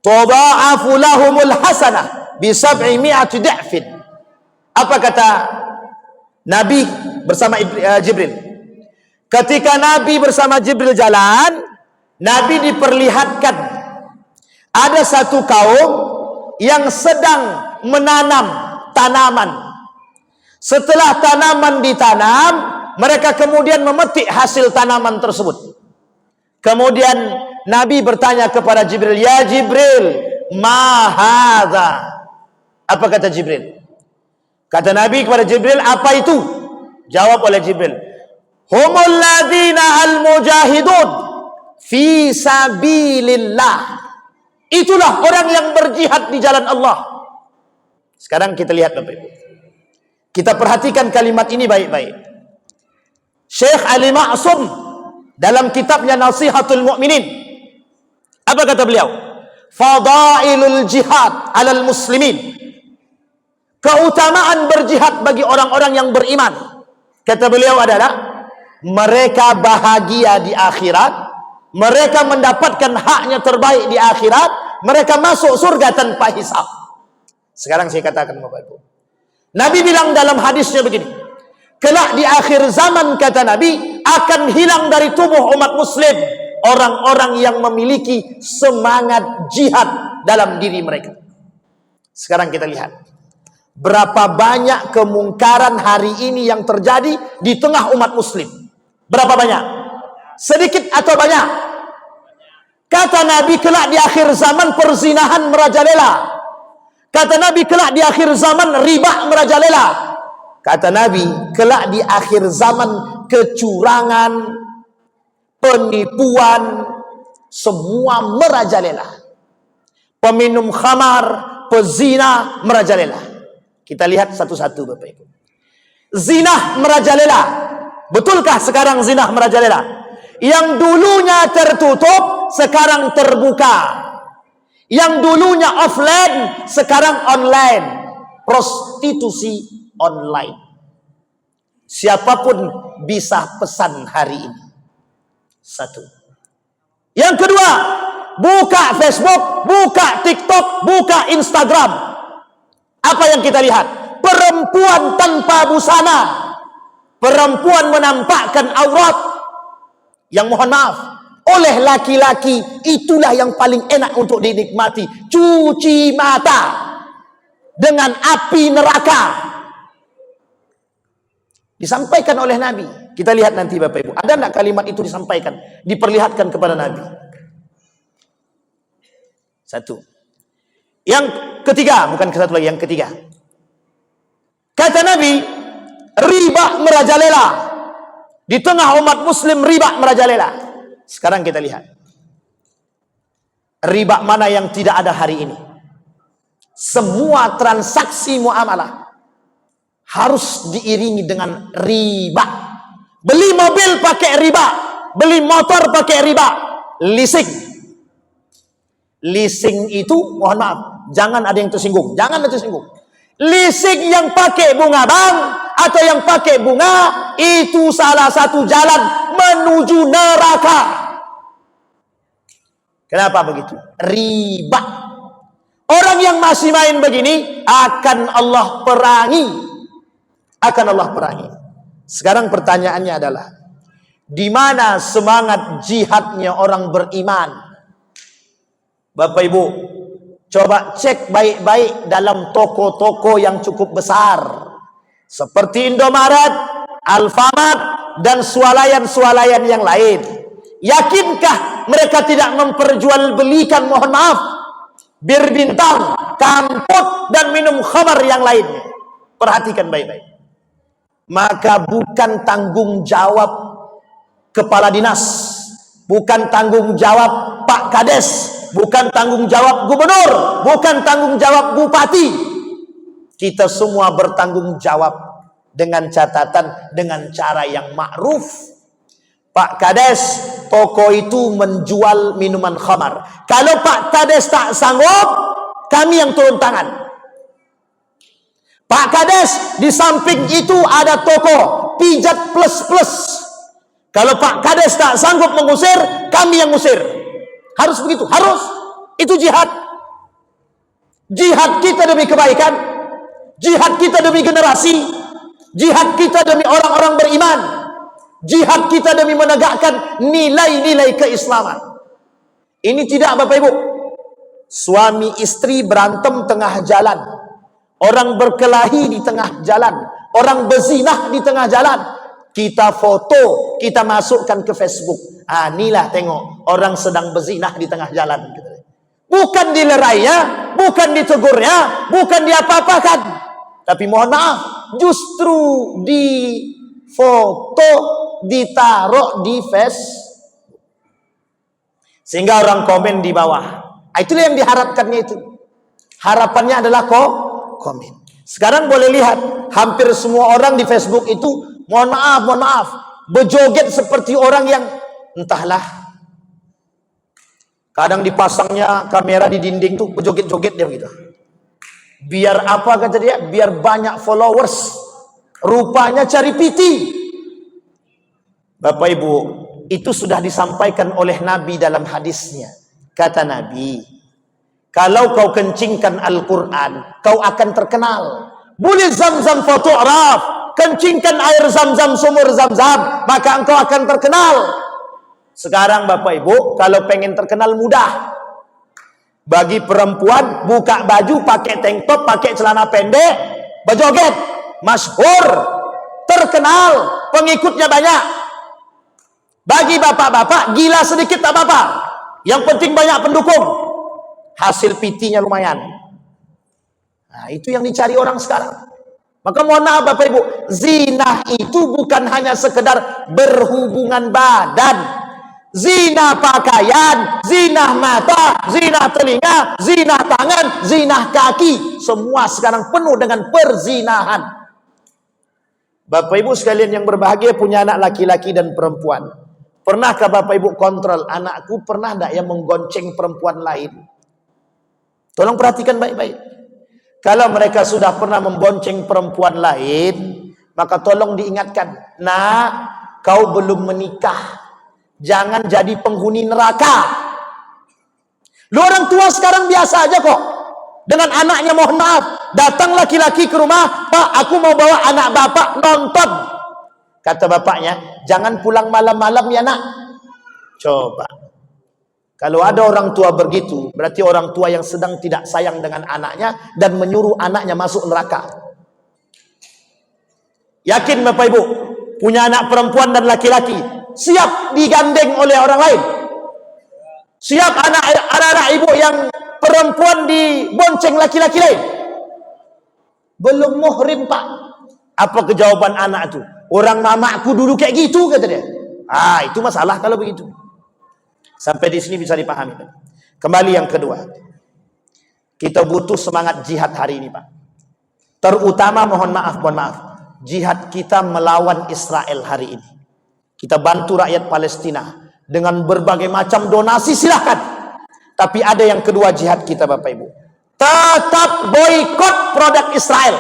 tudha'afu lahumul hasanah bi 700 da'fin. Apa kata Nabi bersama Jibril? Ketika Nabi bersama Jibril jalan, Nabi diperlihatkan ada satu kaum yang sedang menanam tanaman. Setelah tanaman ditanam, mereka kemudian memetik hasil tanaman tersebut. Kemudian Nabi bertanya kepada Jibril, ya Jibril, ma hadza? Apa kata Jibril? Kata Nabi kepada Jibril, apa itu? Jawab oleh Jibril, humul ladzina al-mujahidun fi sabilillah. Itulah orang yang berjihad di jalan Allah. Sekarang kita lihat Bapak Ibu. Kita perhatikan kalimat ini baik-baik. Syekh Ali Ma'sum dalam kitabnya Nasihatul Mu'minin, apa kata beliau? Fadailul jihad 'alal muslimin. Keutamaan berjihad bagi orang-orang yang beriman. Kata beliau adalah mereka bahagia di akhirat, mereka mendapatkan haknya terbaik di akhirat, mereka masuk surga tanpa hisab. Sekarang saya katakan Bapak Ibu, Nabi bilang dalam hadisnya begini, kelak di akhir zaman kata Nabi akan hilang dari tubuh umat muslim orang-orang yang memiliki semangat jihad dalam diri mereka. Sekarang kita lihat berapa banyak kemungkaran hari ini yang terjadi di tengah umat muslim. Berapa banyak? Sedikit atau banyak? Kata Nabi kelak di akhir zaman perzinahan merajalela. Kata Nabi kelak di akhir zaman riba merajalela. Kata Nabi kelak di akhir zaman kecurangan, penipuan, semua merajalela. Peminum khamar, pezina merajalela. Kita lihat satu-satu Bapak Ibu. Zina merajalela. Betulkah sekarang zina merajalela? Yang dulunya tertutup sekarang terbuka. Yang dulunya offline sekarang online. Prostitusi online. Siapapun bisa pesan hari ini. Satu. Yang kedua, buka Facebook, buka TikTok, buka Instagram. Apa yang kita lihat? Perempuan tanpa busana. Perempuan menampakkan aurat yang mohon maaf oleh laki-laki, itulah yang paling enak untuk dinikmati. Cuci mata dengan api neraka. Disampaikan oleh Nabi. Kita lihat nanti Bapak Ibu, ada enggak kalimat itu disampaikan, diperlihatkan kepada Nabi? Satu. Yang ketiga, bukan ke satu lagi, yang ketiga. Kata Nabi, riba merajalela. Di tengah umat muslim riba merajalela. Sekarang kita lihat. Riba mana yang tidak ada hari ini? Semua transaksi muamalah harus diiringi dengan riba. Beli mobil pakai riba, beli motor pakai riba, leasing. Leasing itu, mohon maaf, jangan ada yang tersinggung, jangan ada yang tersinggung. Leasing yang pakai bunga bank atau yang pakai bunga itu salah satu jalan menuju neraka. Kenapa begitu? Riba. Orang yang masih main begini akan Allah perangi. Akan Allah perangi. Sekarang pertanyaannya adalah, di mana semangat jihadnya orang beriman? Bapak Ibu, coba cek baik-baik dalam toko-toko yang cukup besar seperti Indomaret, Alfamart, dan swalayan-swalayan yang lain. Yakinkah mereka tidak memperjualbelikan, mohon maaf, bir bintang, kampot, dan minum khamar yang lainnya? Perhatikan baik-baik. Maka bukan tanggung jawab kepala dinas, bukan tanggung jawab Pak Kades, bukan tanggung jawab gubernur, bukan tanggung jawab bupati. Kita semua bertanggung jawab dengan catatan, dengan cara yang ma'ruf. Pak Kades, toko itu menjual minuman khamar. Kalau Pak Kades tak sanggup, kami yang turun tangan. Pak Kades, di samping itu ada toko pijat plus. Kalau Pak Kades tak sanggup mengusir, kami yang ngusir. Harus begitu, harus. Itu jihad. Jihad kita demi kebaikan, jihad kita demi generasi, jihad kita demi orang-orang beriman, jihad kita demi menegakkan nilai-nilai keislaman. Ini tidak, Bapak Ibu. Suami istri berantem tengah jalan, orang berkelahi di tengah jalan, orang berzinah di tengah jalan, kita foto, kita masukkan ke Facebook. Inilah tengok, orang sedang berzinah di tengah jalan. Bukan dilerainya, bukan ditegurnya, bukan diapa-apakan, tapi mohon maaf, justru di foto, ditaruh di Facebook, sehingga orang komen di bawah. Itulah yang diharapkannya itu. Harapannya adalah komen. Sekarang boleh lihat, hampir semua orang di Facebook itu, mohon maaf, berjoget seperti orang yang entahlah. Kadang dipasangnya kamera di dinding tuh, berjoget-joget dia begitu. Biar apa kata dia? Biar banyak followers. Rupanya cari piti. Bapak Ibu, itu sudah disampaikan oleh Nabi dalam hadisnya. Kata Nabi, kalau kau kencingkan Al-Quran, kau akan terkenal. Boleh zam-zam fatu'raf, kencingkan air zam-zam, sumur zam-zam, maka engkau akan terkenal. Sekarang Bapak Ibu, kalau pengen terkenal mudah. Bagi perempuan, buka baju, pakai tank top, pakai celana pendek, berjoget, masyhur, terkenal, pengikutnya banyak. Bagi bapak-bapak, gila sedikit tak apa-apa, yang penting banyak pendukung, hasil PT-nya lumayan. Nah, itu yang dicari orang sekarang. Maka mohon maaf Bapak Ibu, zina itu bukan hanya sekedar berhubungan badan. Zina pakaian, zina mata, zina telinga, zina tangan, zina kaki, semua sekarang penuh dengan perzinahan. Bapak Ibu sekalian yang berbahagia, punya anak laki-laki dan perempuan, pernahkah Bapak Ibu kontrol anakku pernah tidak yang menggonceng perempuan lain? Tolong perhatikan baik-baik. Kalau mereka sudah pernah membonceng perempuan lain, maka tolong diingatkan, nak, kau belum menikah, jangan jadi penghuni neraka. Lu orang tua sekarang biasa aja kok, dengan anaknya, mohon maaf, datang laki-laki ke rumah, Pak, aku mau bawa anak bapak nonton. Kata bapaknya, jangan pulang malam-malam ya nak, Coba. Kalau ada orang tua begitu, berarti orang tua yang sedang tidak sayang dengan anaknya dan menyuruh anaknya masuk neraka. Yakin Bapak Ibu, punya anak perempuan dan laki-laki, siap digandeng oleh orang lain? Siap anak-anak ibu yang perempuan dibonceng laki-laki lain? Belum muhrim, Pak. Apa kejawaban anak itu? Orang mamaku dulu kayak gitu, kata dia. Itu masalah kalau begitu. Sampai di sini bisa dipahami. Kembali yang kedua, kita butuh semangat jihad hari ini, Pak. Terutama mohon maaf, jihad kita melawan Israel hari ini. Kita bantu rakyat Palestina dengan berbagai macam donasi, silahkan. Tapi ada yang kedua jihad kita, Bapak Ibu. Tetap boikot produk Israel.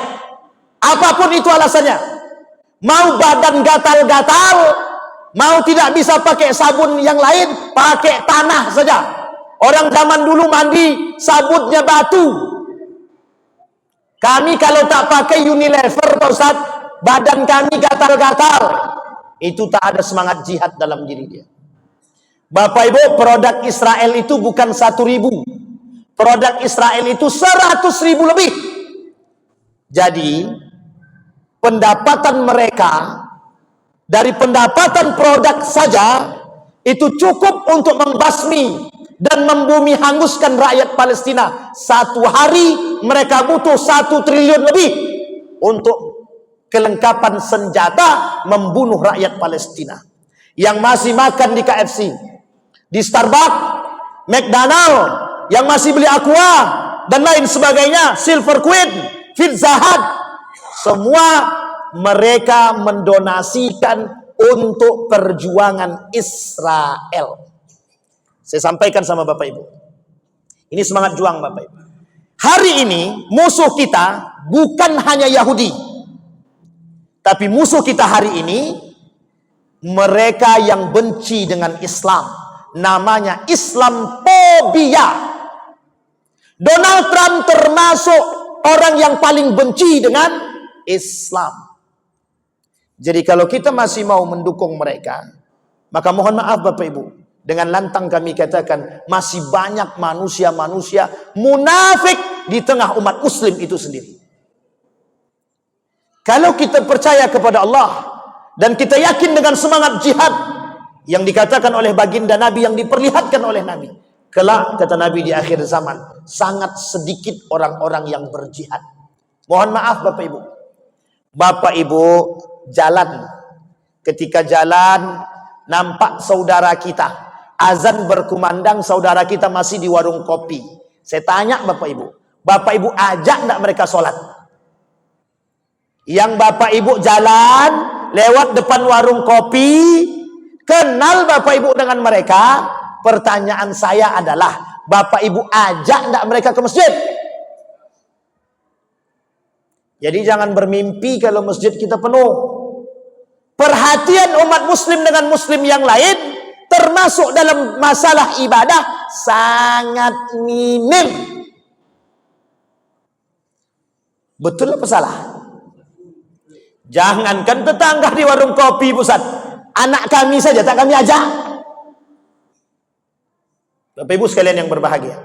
Apapun itu alasannya. Mau badan gatal-gatal, mau tidak bisa pakai sabun yang lain, pakai tanah saja. Orang zaman dulu mandi sabunnya batu. Kami kalau tak pakai Unilever, Pak Ustaz, badan kami gatal-gatal. Itu tak ada semangat jihad dalam diri dia. Bapak Ibu, produk Israel itu bukan 1.000. Produk Israel itu 100.000 lebih. Jadi pendapatan mereka dari pendapatan produk saja itu cukup untuk membasmi dan membumi hanguskan rakyat Palestina. Satu hari mereka butuh 1 triliun lebih untuk kelengkapan senjata membunuh rakyat Palestina. Yang masih makan di KFC, di Starbucks, McDonald, yang masih beli Aqua dan lain sebagainya, Silver Queen, Pizza Hut, semua mereka mendonasikan untuk perjuangan Israel. Saya sampaikan sama Bapak Ibu, ini semangat juang Bapak Ibu. Hari ini musuh kita bukan hanya Yahudi, tapi musuh kita hari ini mereka yang benci dengan Islam. Namanya Islamfobia. Donald Trump termasuk orang yang paling benci dengan Islam. Jadi kalau kita masih mau mendukung mereka, maka mohon maaf Bapak Ibu, dengan lantang kami katakan masih banyak manusia-manusia munafik di tengah umat muslim itu sendiri. Kalau kita percaya kepada Allah dan kita yakin dengan semangat jihad yang dikatakan oleh baginda Nabi, yang diperlihatkan oleh Nabi, kelak kata Nabi di akhir zaman sangat sedikit orang-orang yang berjihad. Mohon maaf Bapak Ibu. Bapak Ibu jalan, ketika jalan nampak saudara kita, azan berkumandang, saudara kita masih di warung kopi. Saya tanya Bapak Ibu ajak enggak mereka sholat? Yang Bapak Ibu jalan lewat depan warung kopi, kenal Bapak Ibu dengan mereka, pertanyaan saya adalah, Bapak Ibu ajak enggak mereka ke masjid? Jadi jangan bermimpi kalau masjid kita penuh. Perhatian umat muslim dengan muslim yang lain, termasuk dalam masalah ibadah, sangat minim. Betul apa salah? Jangankan tetangga di warung kopi, Ustaz, anak kami saja tak kami ajak. Bapak Ibu sekalian yang berbahagia,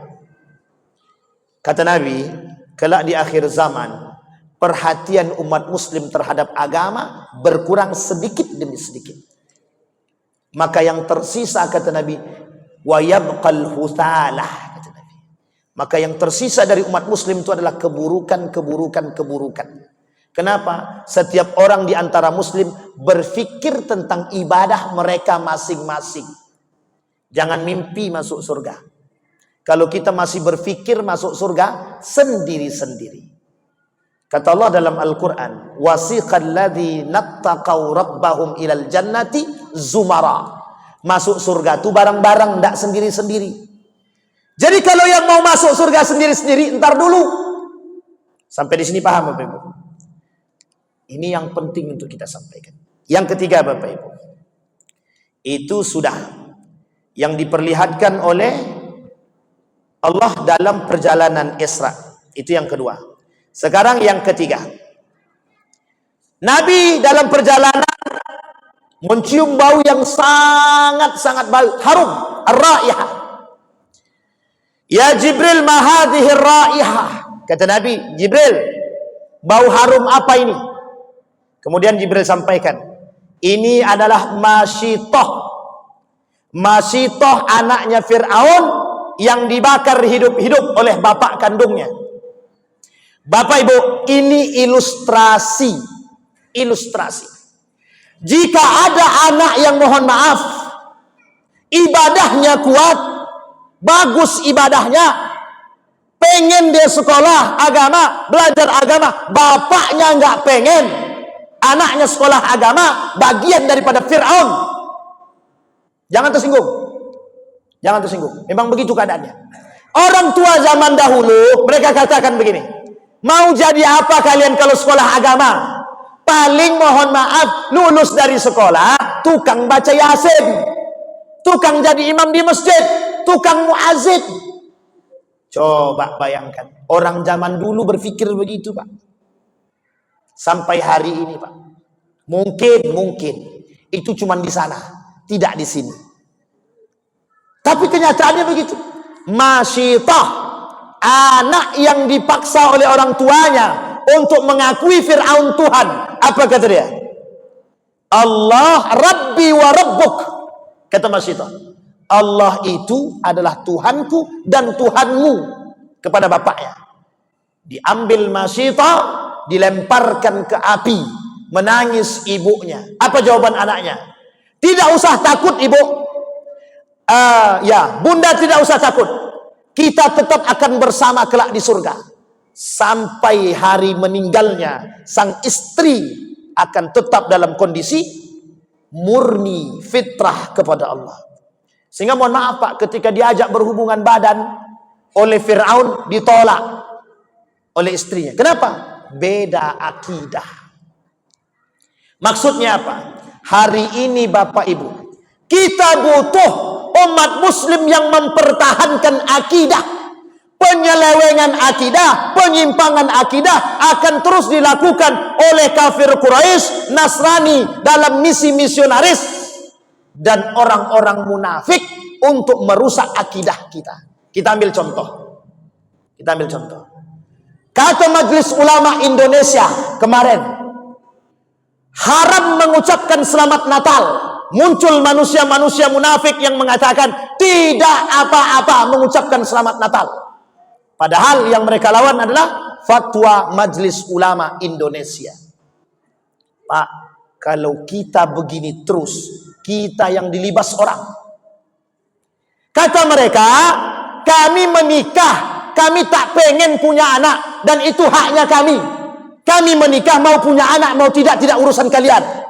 kata Nabi, kelak di akhir zaman perhatian umat muslim terhadap agama berkurang sedikit demi sedikit. Maka yang tersisa, kata Nabi, wa yabqal huthalah, kata Nabi, maka yang tersisa dari umat muslim itu adalah keburukan. Kenapa? Setiap orang di antara muslim berfikir tentang ibadah mereka masing-masing. Jangan mimpi masuk surga. Kalau kita masih berfikir masuk surga sendiri-sendiri. Kata Allah dalam Al-Quran, wasiqal ladzina taqaw rabbahum ilal jannati zumara. Masuk surga itu bareng-bareng, tidak sendiri-sendiri. Jadi kalau yang mau masuk surga sendiri-sendiri, entar dulu. Sampai di sini paham Bapak Ibu? Ini yang penting untuk kita sampaikan. Yang ketiga Bapak Ibu, itu sudah yang diperlihatkan oleh Allah dalam perjalanan Isra. Itu yang kedua. Sekarang yang ketiga, Nabi dalam perjalanan mencium bau yang sangat-sangat harum, ar-raihah. Ya Jibril, ma hadhihi ar-raihah. Kata Nabi, Jibril, bau harum apa ini? Kemudian Jibril sampaikan, ini adalah Masyitah. Masyitah anaknya Fir'aun yang dibakar hidup-hidup oleh bapak kandungnya. Bapak Ibu, ini ilustrasi. Jika ada anak yang mohon maaf, ibadahnya kuat, bagus ibadahnya, pengen dia sekolah agama, belajar agama, bapaknya nggak pengen anaknya sekolah agama, bagian daripada Fir'aun, jangan tersinggung. Memang begitu keadaannya. Orang tua zaman dahulu mereka katakan begini, mau jadi apa kalian kalau sekolah agama? Paling mohon maaf, lulus dari sekolah tukang baca Yasin, tukang jadi imam di masjid, tukang muazzin. Coba bayangkan, orang zaman dulu berpikir begitu, Pak. Sampai hari ini, Pak. Mungkin itu cuma di sana, tidak di sini. Tapi kenyataannya begitu. Masyitah, anak yang dipaksa oleh orang tuanya untuk mengakui Fir'aun Tuhan. Apa kata dia? Allah Rabbi wa Rabbuk. Kata Masyitah, Allah itu adalah Tuhanku dan Tuhanmu, kepada bapaknya. Diambil Masyitah, dilemparkan ke api, menangis ibunya. Apa jawaban anaknya? Tidak usah takut ibu. Ya, bunda tidak usah takut. Kita tetap akan bersama kelak di surga. Sampai hari meninggalnya, sang istri akan tetap dalam kondisi murni fitrah kepada Allah. Sehingga mohon maaf Pak, ketika diajak berhubungan badan oleh Fir'aun, ditolak oleh istrinya. Kenapa? Beda akidah. Maksudnya apa? Hari ini Bapak Ibu, kita butuh umat muslim yang mempertahankan akidah. Penyelewengan akidah, penyimpangan akidah akan terus dilakukan oleh kafir Quraisy, Nasrani dalam misi misionaris, dan orang-orang munafik untuk merusak akidah kita. Kita ambil contoh. Kata Majelis Ulama Indonesia kemarin, haram mengucapkan selamat Natal. Muncul manusia-manusia munafik yang mengatakan tidak apa-apa mengucapkan selamat Natal. Padahal yang mereka lawan adalah fatwa Majelis Ulama Indonesia. Pak, kalau kita begini terus, kita yang dilibas orang. Kata mereka, kami menikah, kami tak pengen punya anak, dan itu haknya kami. Kami menikah, mau punya anak, mau tidak urusan kalian.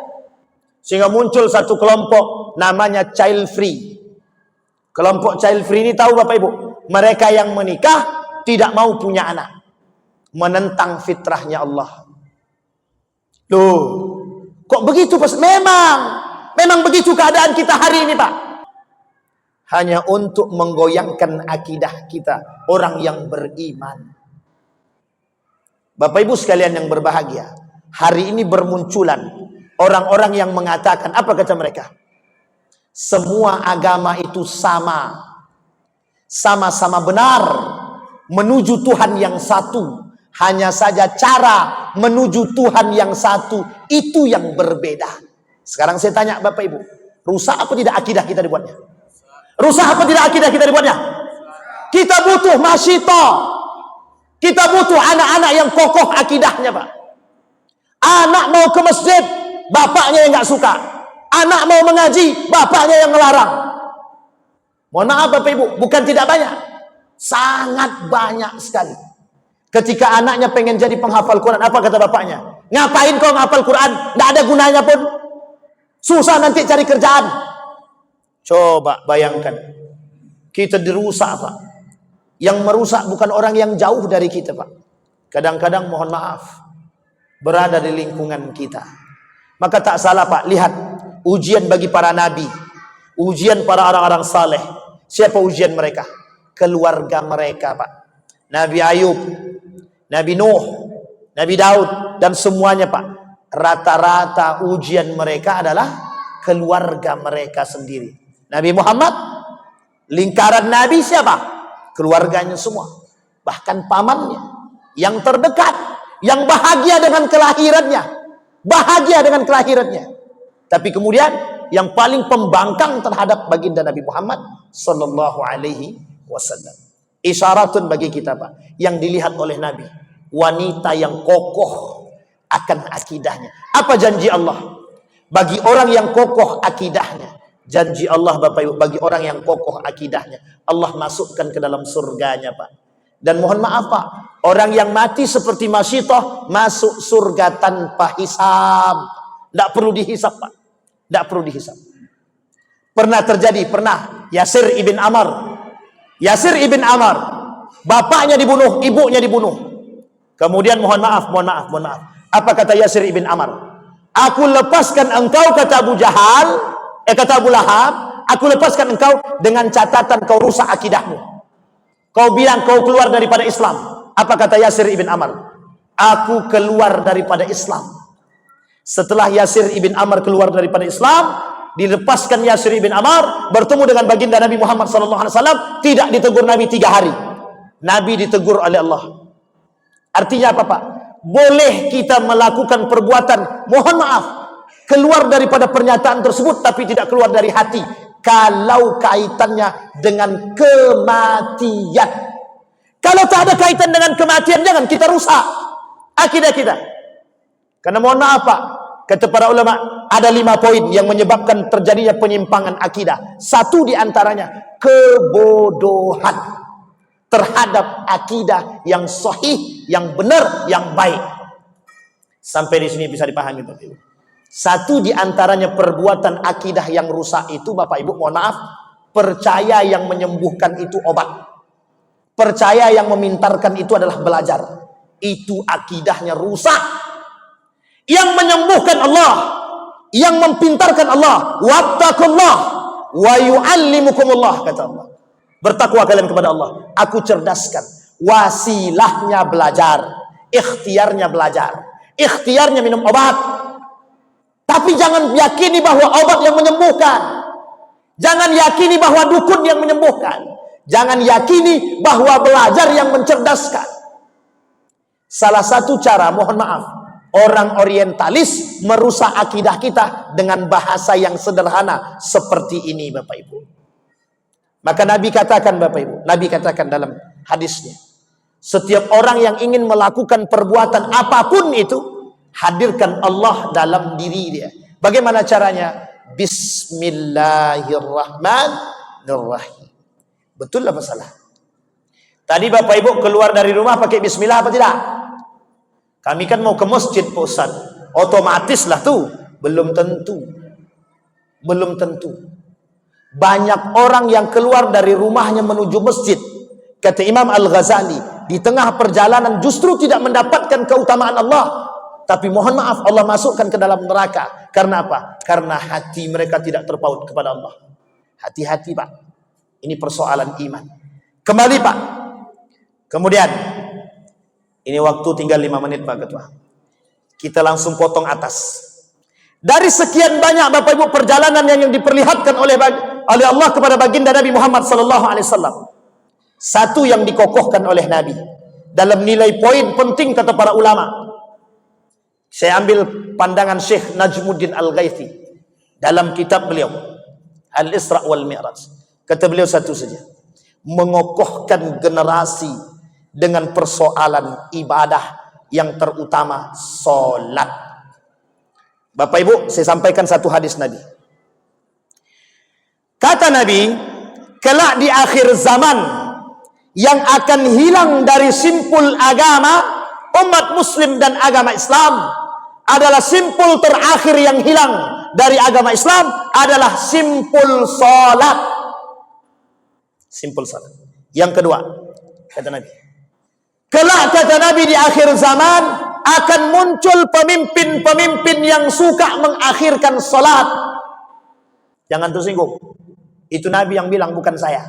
Sehingga muncul satu kelompok namanya child free. Kelompok child free ini tahu Bapak Ibu, mereka yang menikah tidak mau punya anak, menentang fitrahnya Allah. Loh, kok begitu Pak? Memang begitu keadaan kita hari ini Pak. Hanya untuk menggoyangkan akidah kita, orang yang beriman. Bapak Ibu sekalian yang berbahagia, hari ini bermunculan orang-orang yang mengatakan, apa kata mereka? Semua agama itu sama-sama benar, menuju Tuhan yang satu. Hanya saja cara menuju Tuhan yang satu itu yang berbeda. Sekarang saya tanya Bapak Ibu, rusak apa tidak akidah kita dibuatnya? Rusak apa tidak akidah kita dibuatnya? Kita butuh Masyitah. Kita butuh anak-anak yang kokoh akidahnya Pak. Anak mau ke masjid, bapaknya yang nggak suka. Anak mau mengaji, bapaknya yang melarang. Mohon maaf Bapak Ibu, bukan tidak banyak, sangat banyak sekali. Ketika anaknya pengen jadi penghafal Quran, apa kata bapaknya? Ngapain kau menghafal Quran? Nggak ada gunanya pun. Susah nanti cari kerjaan. Coba bayangkan, kita dirusak Pak. Yang merusak bukan orang yang jauh dari kita Pak. Kadang-kadang mohon maaf, berada di lingkungan kita. Maka tak salah Pak, lihat ujian bagi para nabi, ujian para orang-orang saleh. Siapa ujian mereka? Keluarga mereka Pak. Nabi Ayub, Nabi Nuh, Nabi Daud, dan semuanya Pak. Rata-rata ujian mereka adalah keluarga mereka sendiri. Nabi Muhammad, lingkaran Nabi siapa? Keluarganya semua. Bahkan pamannya yang terdekat, yang bahagia dengan kelahirannya. Bahagia dengan kelahirannya. Tapi kemudian yang paling pembangkang terhadap baginda Nabi Muhammad sallallahu alaihi wasallam. Isyaratun bagi kita, Pak, yang dilihat oleh Nabi, wanita yang kokoh akan akidahnya. Apa janji Allah? Bagi orang yang kokoh akidahnya, janji Allah Bapak Ibu, bagi orang yang kokoh akidahnya, Allah masukkan ke dalam surganya, Pak. Dan mohon maaf, Pak, orang yang mati seperti Masyitoh masuk surga tanpa hisab. Tidak perlu dihisab, Pak. Tidak perlu dihisab. Pernah terjadi, pernah Yasir ibn Ammar. Yasir ibn Ammar, bapaknya dibunuh, ibunya dibunuh. Kemudian mohon maaf. Apa kata Yasir ibn Ammar? Aku lepaskan engkau, kata Abu Jahal, kata Abu Lahab, aku lepaskan engkau dengan catatan kau rusak akidahmu. Kau bilang kau keluar daripada Islam. Apa kata Yasir ibn Ammar? Aku keluar daripada Islam. Setelah Yasir ibn Ammar keluar daripada Islam, dilepaskan Yasir ibn Ammar, bertemu dengan baginda Nabi Muhammad SAW, tidak ditegur Nabi 3 hari. Nabi ditegur oleh Allah. Artinya apa, Pak? Boleh kita melakukan perbuatan, mohon maaf, keluar daripada pernyataan tersebut, tapi tidak keluar dari hati, kalau kaitannya dengan kematian. Kalau tak ada kaitan dengan kematian, jangan kita rusak akidah kita. Karena mohon maaf, Pak, kata para ulama, ada 5 poin yang menyebabkan terjadinya penyimpangan akidah. Satu di antaranya, kebodohan terhadap akidah yang sahih, yang benar, yang baik. Sampai di sini bisa dipahami, Bapak Ibu. Satu di antaranya perbuatan akidah yang rusak itu, Bapak Ibu, mohon maaf, percaya yang menyembuhkan itu obat. Percaya yang memintarkan itu adalah belajar. Itu akidahnya rusak. Yang menyembuhkan Allah, yang mempintarkan Allah, wattaqullah wa yu'allimukumullah, kata Allah. Bertakwa kalian kepada Allah, aku cerdaskan. Wasilahnya belajar, ikhtiarnya belajar, ikhtiarnya minum obat. Tapi jangan yakini bahwa obat yang menyembuhkan. Jangan yakini bahwa dukun yang menyembuhkan. Jangan yakini bahwa belajar yang mencerdaskan. Salah satu cara, mohon maaf, orang orientalis merusak akidah kita dengan bahasa yang sederhana seperti ini, Bapak Ibu. Maka Nabi katakan, Bapak Ibu, Nabi katakan dalam hadisnya, setiap orang yang ingin melakukan perbuatan apapun itu, hadirkan Allah dalam diri dia. Bagaimana caranya? Bismillahirrahmanirrahim. Betul apa salah? Tadi Bapak Ibu keluar dari rumah pakai bismillah apa tidak? Kami kan mau ke masjid, Pak Ustaz. Otomatis lah tuh. Belum tentu. Belum tentu. Banyak orang yang keluar dari rumahnya menuju masjid, kata Imam Al-Ghazali, di tengah perjalanan justru tidak mendapatkan keutamaan Allah, tapi mohon maaf, Allah masukkan ke dalam neraka. Karena apa? Karena hati mereka tidak terpaut kepada Allah. Hati-hati, Pak, ini persoalan iman. Kembali, Pak. Kemudian ini waktu tinggal 5 menit, Pak Ketua. Kita langsung potong atas. Dari sekian banyak, Bapak Ibu, perjalanan yang diperlihatkan oleh Allah kepada baginda Nabi Muhammad SAW, satu yang dikokohkan oleh Nabi dalam nilai poin penting, kata para ulama. Saya ambil pandangan Syekh Najmuddin Al-Ghaithi dalam kitab beliau Al-Isra wal Mi'raj. Kata beliau satu saja, mengokohkan generasi dengan persoalan ibadah yang terutama solat. Bapak Ibu, saya sampaikan satu hadis Nabi. Kata Nabi, kelak di akhir zaman yang akan hilang dari simpul agama umat muslim dan agama Islam adalah simpul terakhir yang hilang dari agama Islam adalah simpul salat. Simpul salat. Yang kedua, kata Nabi, kelak, kata Nabi, di akhir zaman akan muncul pemimpin-pemimpin yang suka mengakhirkan salat. Jangan tersinggung. Itu Nabi yang bilang, bukan saya.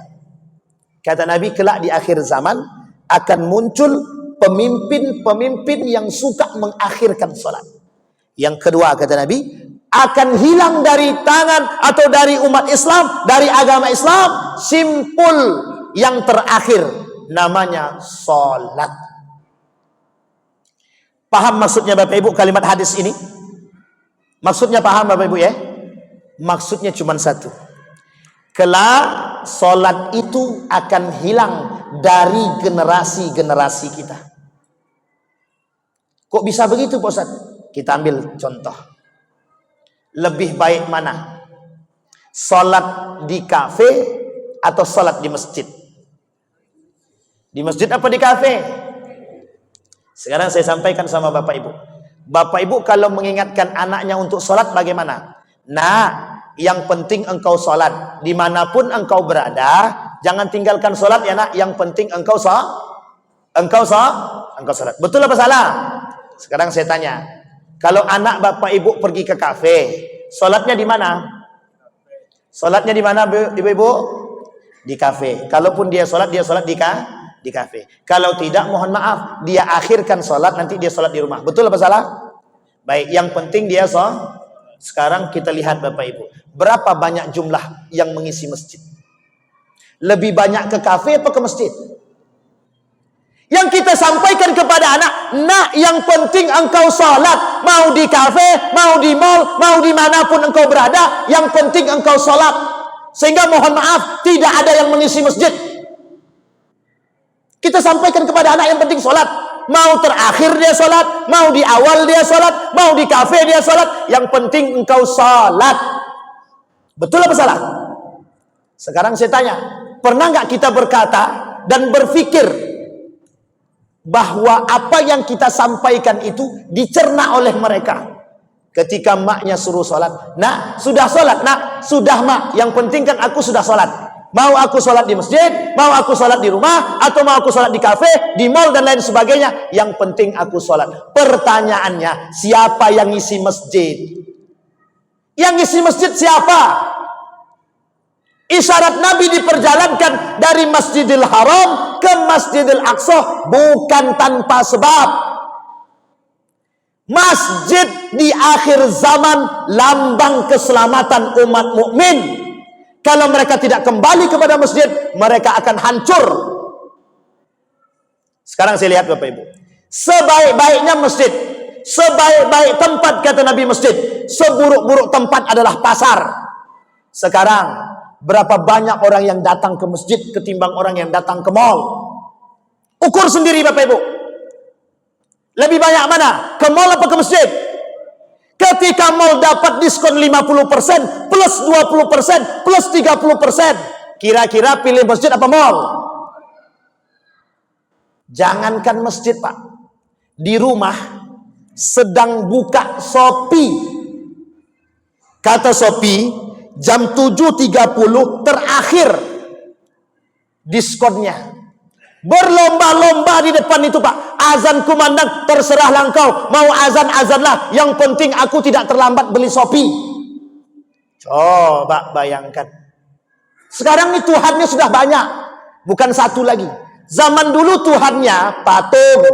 Kata Nabi, kelak di akhir zaman akan muncul pemimpin-pemimpin yang suka mengakhirkan salat. Yang kedua, kata Nabi, akan hilang dari tangan atau dari umat Islam, dari agama Islam, simpul yang terakhir namanya salat. Paham maksudnya Bapak Ibu kalimat hadis ini? Maksudnya paham Bapak Ibu ya? Maksudnya cuma satu. Kelak salat itu akan hilang dari generasi-generasi kita. Kok bisa begitu Pak Ustaz? Kita ambil contoh. Lebih baik mana? Salat di kafe atau salat di masjid? Di masjid apa di kafe? Sekarang saya sampaikan sama Bapak Ibu. Bapak Ibu kalau mengingatkan anaknya untuk salat bagaimana? Nah, yang penting engkau salat. Dimanapun engkau berada, jangan tinggalkan salat ya nak. Yang penting engkau salat. Betul apa salah? Sekarang saya tanya. Kalau anak Bapak Ibu pergi ke kafe, salatnya di mana? Salatnya di mana Ibu? Di kafe. Kalaupun dia salat di kafe. Kalau tidak, mohon maaf, dia akhirkan salat, nanti dia salat di rumah. Betul apa salah? Baik, yang penting dia salat. Sekarang kita lihat Bapak Ibu, berapa banyak jumlah yang mengisi masjid? Lebih banyak ke kafe atau ke masjid? Yang kita sampaikan kepada anak, nak, yang penting engkau salat, mau di kafe, mau di mall, mau dimanapun engkau berada, yang penting engkau salat. Sehingga mohon maaf, tidak ada yang mengisi masjid. Kita sampaikan kepada anak yang penting salat. Mau terakhir dia salat, mau di awal dia salat, mau di kafe dia salat, yang penting engkau salat. Betul apa salah? Sekarang saya tanya, pernah nggak kita berkata dan berpikir bahwa apa yang kita sampaikan itu dicerna oleh mereka? Ketika maknya suruh salat, nak sudah salat, nak sudah mak, yang penting kan aku sudah salat. Mau aku salat di masjid, mau aku salat di rumah, atau mau aku salat di kafe, di mall dan lain sebagainya, yang penting aku salat. Pertanyaannya, siapa yang ngisi masjid? Yang ngisi masjid siapa? Isyarat Nabi diperjalankan dari Masjidil Haram ke Masjidil Aqsa bukan tanpa sebab. Masjid di akhir zaman lambang keselamatan umat mukmin. Kalau mereka tidak kembali kepada masjid, mereka akan hancur. Sekarang saya lihat Bapak Ibu, sebaik-baiknya masjid, sebaik-baik tempat kata Nabi masjid, seburuk-buruk tempat adalah pasar. Sekarang berapa banyak orang yang datang ke masjid ketimbang orang yang datang ke mall? Ukur sendiri Bapak Ibu. Lebih banyak mana? Ke mall apa ke masjid? Ketika mall dapat diskon 50%, plus 20%, plus 30%, kira-kira pilih masjid apa mall? Jangankan masjid Pak, di rumah sedang buka Shopee. Kata Shopee, jam 7.30 terakhir diskonnya. Berlomba-lomba di depan itu Pak. Azan kumandang, terserahlah engkau. Mau azan-azanlah, yang penting aku tidak terlambat beli Shopee. Coba bayangkan. Sekarang ini Tuhannya sudah banyak, bukan satu lagi. Zaman dulu Tuhannya patung,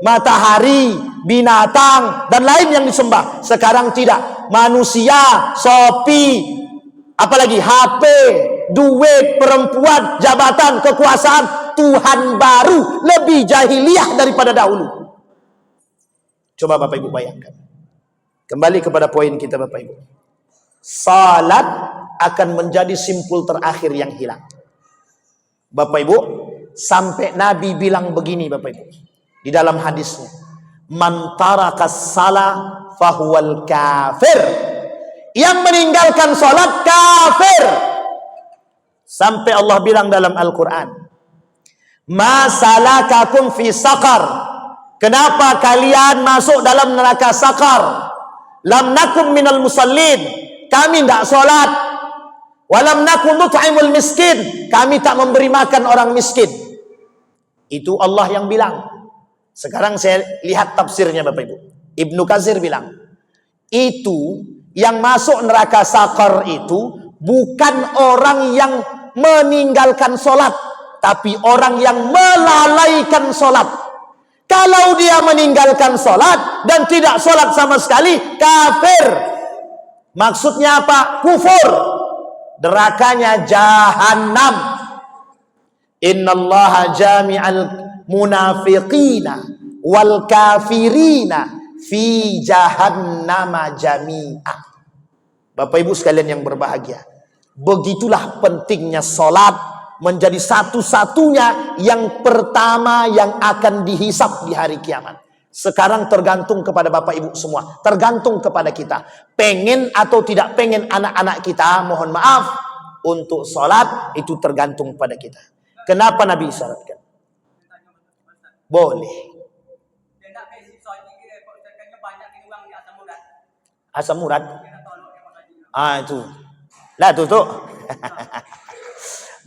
matahari, binatang, dan lain yang disembah. Sekarang tidak. Manusia, Shopee, apalagi HP, duit, perempuan, jabatan, kekuasaan. Tuhan baru, lebih jahiliyah daripada dahulu. Coba Bapak Ibu bayangkan. Kembali kepada poin kita Bapak Ibu. Salat akan menjadi simpul terakhir yang hilang. Bapak Ibu, sampai Nabi bilang begini Bapak Ibu, di dalam hadisnya, man tarakas salah fahuwal kafir. Yang meninggalkan salat kafir. Sampai Allah bilang dalam Al-Quran, ma salakakum fi saqar. Kenapa kalian masuk dalam neraka sakar? Lam nakum minal musallin. Kami tidak salat. Walam nakum nut'imul miskin. Kami tak memberi makan orang miskin. Itu Allah yang bilang. Sekarang saya lihat tafsirnya Bapak Ibu. Ibnu Katsir bilang, itu yang masuk neraka sakar itu bukan orang yang meninggalkan salat, tapi orang yang melalaikan salat. Kalau dia meninggalkan salat dan tidak salat sama sekali, kafir. Maksudnya apa? Kufur. Nerakanya Jahannam. Innallaha jami'al munafiqina wal kafirina fi jahannama jami'a. Bapak Ibu sekalian yang berbahagia, begitulah pentingnya salat menjadi satu-satunya yang pertama yang akan dihisap di hari kiamat. Sekarang tergantung kepada Bapak Ibu semua, tergantung kepada kita. Pengen atau tidak pengen anak-anak kita, mohon maaf, untuk salat itu tergantung pada kita. Kenapa Nabi isyaratkan? Boleh. Asam urat. Itu. Lah tuh.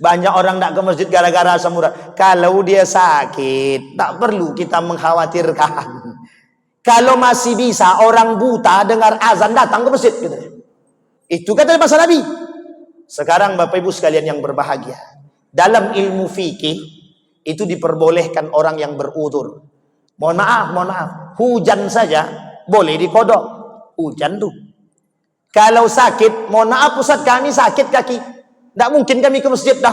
Banyak orang tak ke masjid gara-gara asam urat. Kalau dia sakit, tak perlu kita mengkhawatirkan. Kalau masih bisa orang buta dengar azan datang ke masjid gitu. Itu kata bahasa Nabi. Sekarang Bapak Ibu sekalian yang berbahagia, dalam ilmu fikih itu diperbolehkan orang yang berudzur. Mohon maaf, hujan saja boleh dikodok. Hujan tuh. Kalau sakit, mohon maaf Ustaz, kami sakit kaki, tidak mungkin kami ke masjid dah.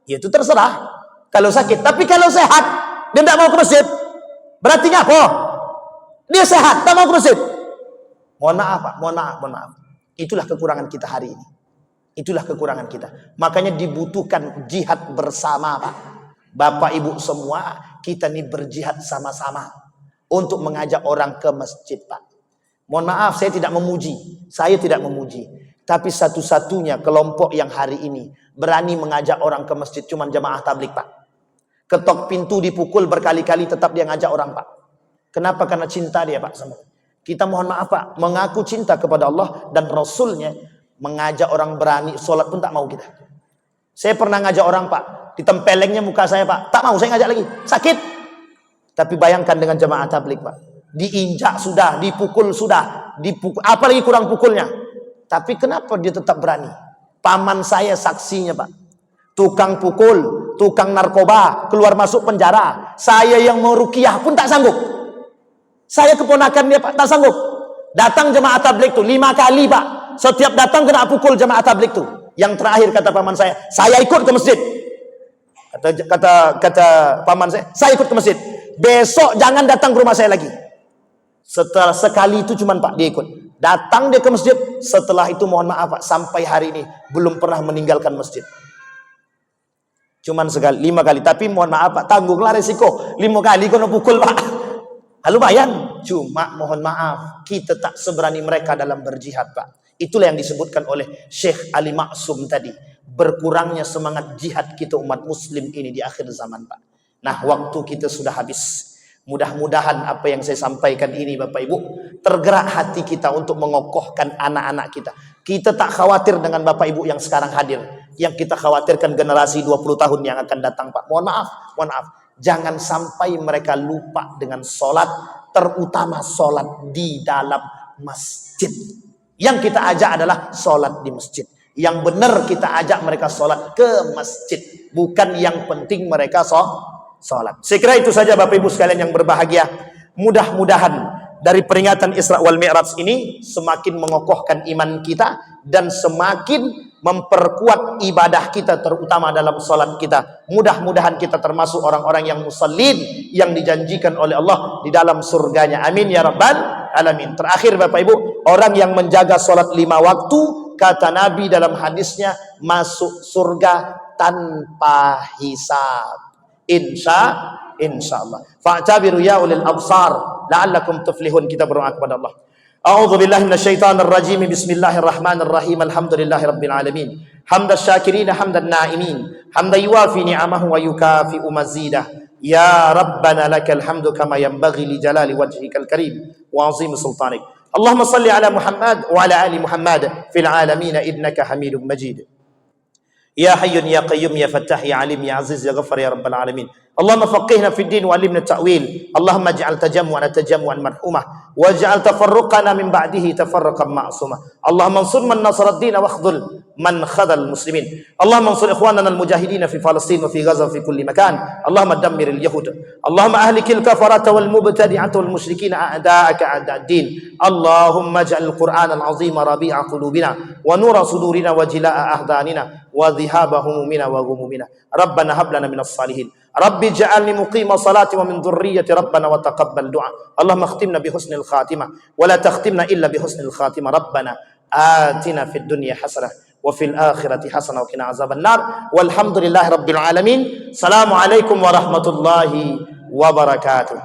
Ya itu terserah. Kalau sakit, tapi kalau sehat, dia tidak mau ke masjid. Berarti apa? Dia sehat, tak mau ke masjid. Mohon maaf Pak, mohon maaf. Itulah kekurangan kita hari ini. Itulah kekurangan kita. Makanya dibutuhkan jihad bersama Pak. Bapak Ibu semua, kita ini berjihad sama-sama untuk mengajak orang ke masjid Pak. Mohon maaf, saya tidak memuji. Tapi satu-satunya kelompok yang hari ini berani mengajak orang ke masjid cuma jamaah tabligh Pak. Ketok pintu dipukul berkali-kali tetap dia ngajak orang Pak. Kenapa? Karena cinta dia Pak sama kita. Mohon maaf Pak, mengaku cinta kepada Allah dan Rasulnya, mengajak orang berani sholat pun tak mau kita. Saya pernah ngajak orang Pak, ditempelengnya muka saya Pak, tak mau saya ngajak lagi, sakit. Tapi bayangkan dengan jamaah tabligh Pak, diinjak sudah, dipukul sudah, apalagi kurang pukulnya. Tapi kenapa dia tetap berani? Paman saya saksinya Pak, tukang pukul, tukang narkoba, keluar masuk penjara. Saya yang mau ruqyah pun tak sanggup. Saya keponakan dia Pak, tak sanggup. Datang jemaah tabligh itu 5 kali Pak. Setiap datang kena pukul jemaah tabligh itu. Yang terakhir kata paman saya ikut ke masjid. Kata paman saya ikut ke masjid. Besok jangan datang ke rumah saya lagi. Setelah sekali itu cuman Pak dia ikut. Datang dia ke masjid, setelah itu mohon maaf Pak, sampai hari ini belum pernah meninggalkan masjid. Cuman sekali, 5 kali. Tapi mohon maaf Pak, tanggunglah resiko. 5 kali kena pukul Pak. Lumayan. Cuma mohon maaf, kita tak seberani mereka dalam berjihad Pak. Itulah yang disebutkan oleh Syekh Ali Maksum tadi. Berkurangnya semangat jihad kita umat muslim ini di akhir zaman Pak. Nah, waktu kita sudah habis. Mudah-mudahan apa yang saya sampaikan ini Bapak Ibu tergerak hati kita untuk mengokohkan anak-anak kita. Kita tak khawatir dengan Bapak Ibu yang sekarang hadir. Yang kita khawatirkan generasi 20 tahun yang akan datang Pak. Mohon maaf. Jangan sampai mereka lupa dengan sholat, terutama sholat di dalam masjid. Yang kita ajak adalah sholat di masjid. Yang benar kita ajak mereka sholat ke masjid. Bukan yang penting mereka sholat. Saya kira itu saja Bapak Ibu sekalian yang berbahagia. Mudah-mudahan dari peringatan Isra wal Mi'raj ini semakin mengokohkan iman kita dan semakin memperkuat ibadah kita, terutama dalam sholat kita. Mudah-mudahan kita termasuk orang-orang yang musallin yang dijanjikan oleh Allah di dalam surganya. Amin ya rabbal alamin. Terakhir Bapak Ibu, orang yang menjaga sholat 5 waktu, kata Nabi dalam hadisnya, masuk surga tanpa hisab. Insyaallah. Fa'tabiru ya ulil absar la'allakum tuflihun. Kita berdoa kepada Allah. A'udzu billahi minasyaitonir rajim. Bismillahirrahmanirrahim. Alhamdulillahirabbil alamin. Hamdasy syakirin hamdan na'imin. Hamdan yuwafi ni'amahu wa yukafi'u mazidah. Ya Rabbana lakal hamdu kama yanbaghi li jalali wajhikal karim wa 'azimi sultanik. Allahumma shalli ala Muhammad wa ala ali Muhammad fil alamin innaka Hamidum Majid. Ya Hayyun ya Qayyum ya Fattah ya Alim ya Aziz ya Ghaffar ya Rabbal Alamin. Allahumma faqihna fid din wa alimna ta'wil. Allahumma ij'al tajammu'ana tajammu'an marhumah waj'al tafarruqana min ba'dihi tafarruqan ma'sumah. Allahumma ansur man nasara ad-din wa akhdhul من خذل المسلمين. اللهم انصر إخواننا المجاهدين في فلسطين وفي غزة وفي كل مكان. اللهم دمر اليهود، اللهم أهلك الكفرة والمبتدعة والمشركين أعداءك أعداء الدين. اللهم اجعل القرآن العظيم ربيع قلوبنا ونور صدورنا وجلاء أحزاننا وذهاب همومنا وغمومنا. ربنا هب لنا من الصالحين. ربي اجعلني مقيم صلاة ومن ذرية ربنا وتقبل دعاء. اللهم اختمنا بحسن الخاتمة ولا تختمنا إلا بحسن الخاتمة. ربنا آتنا في الدنيا حسنة وفي الآخرة حسنة وقنا عذاب النار. والحمد لله رب العالمين. السلام عليكم ورحمة الله وبركاته.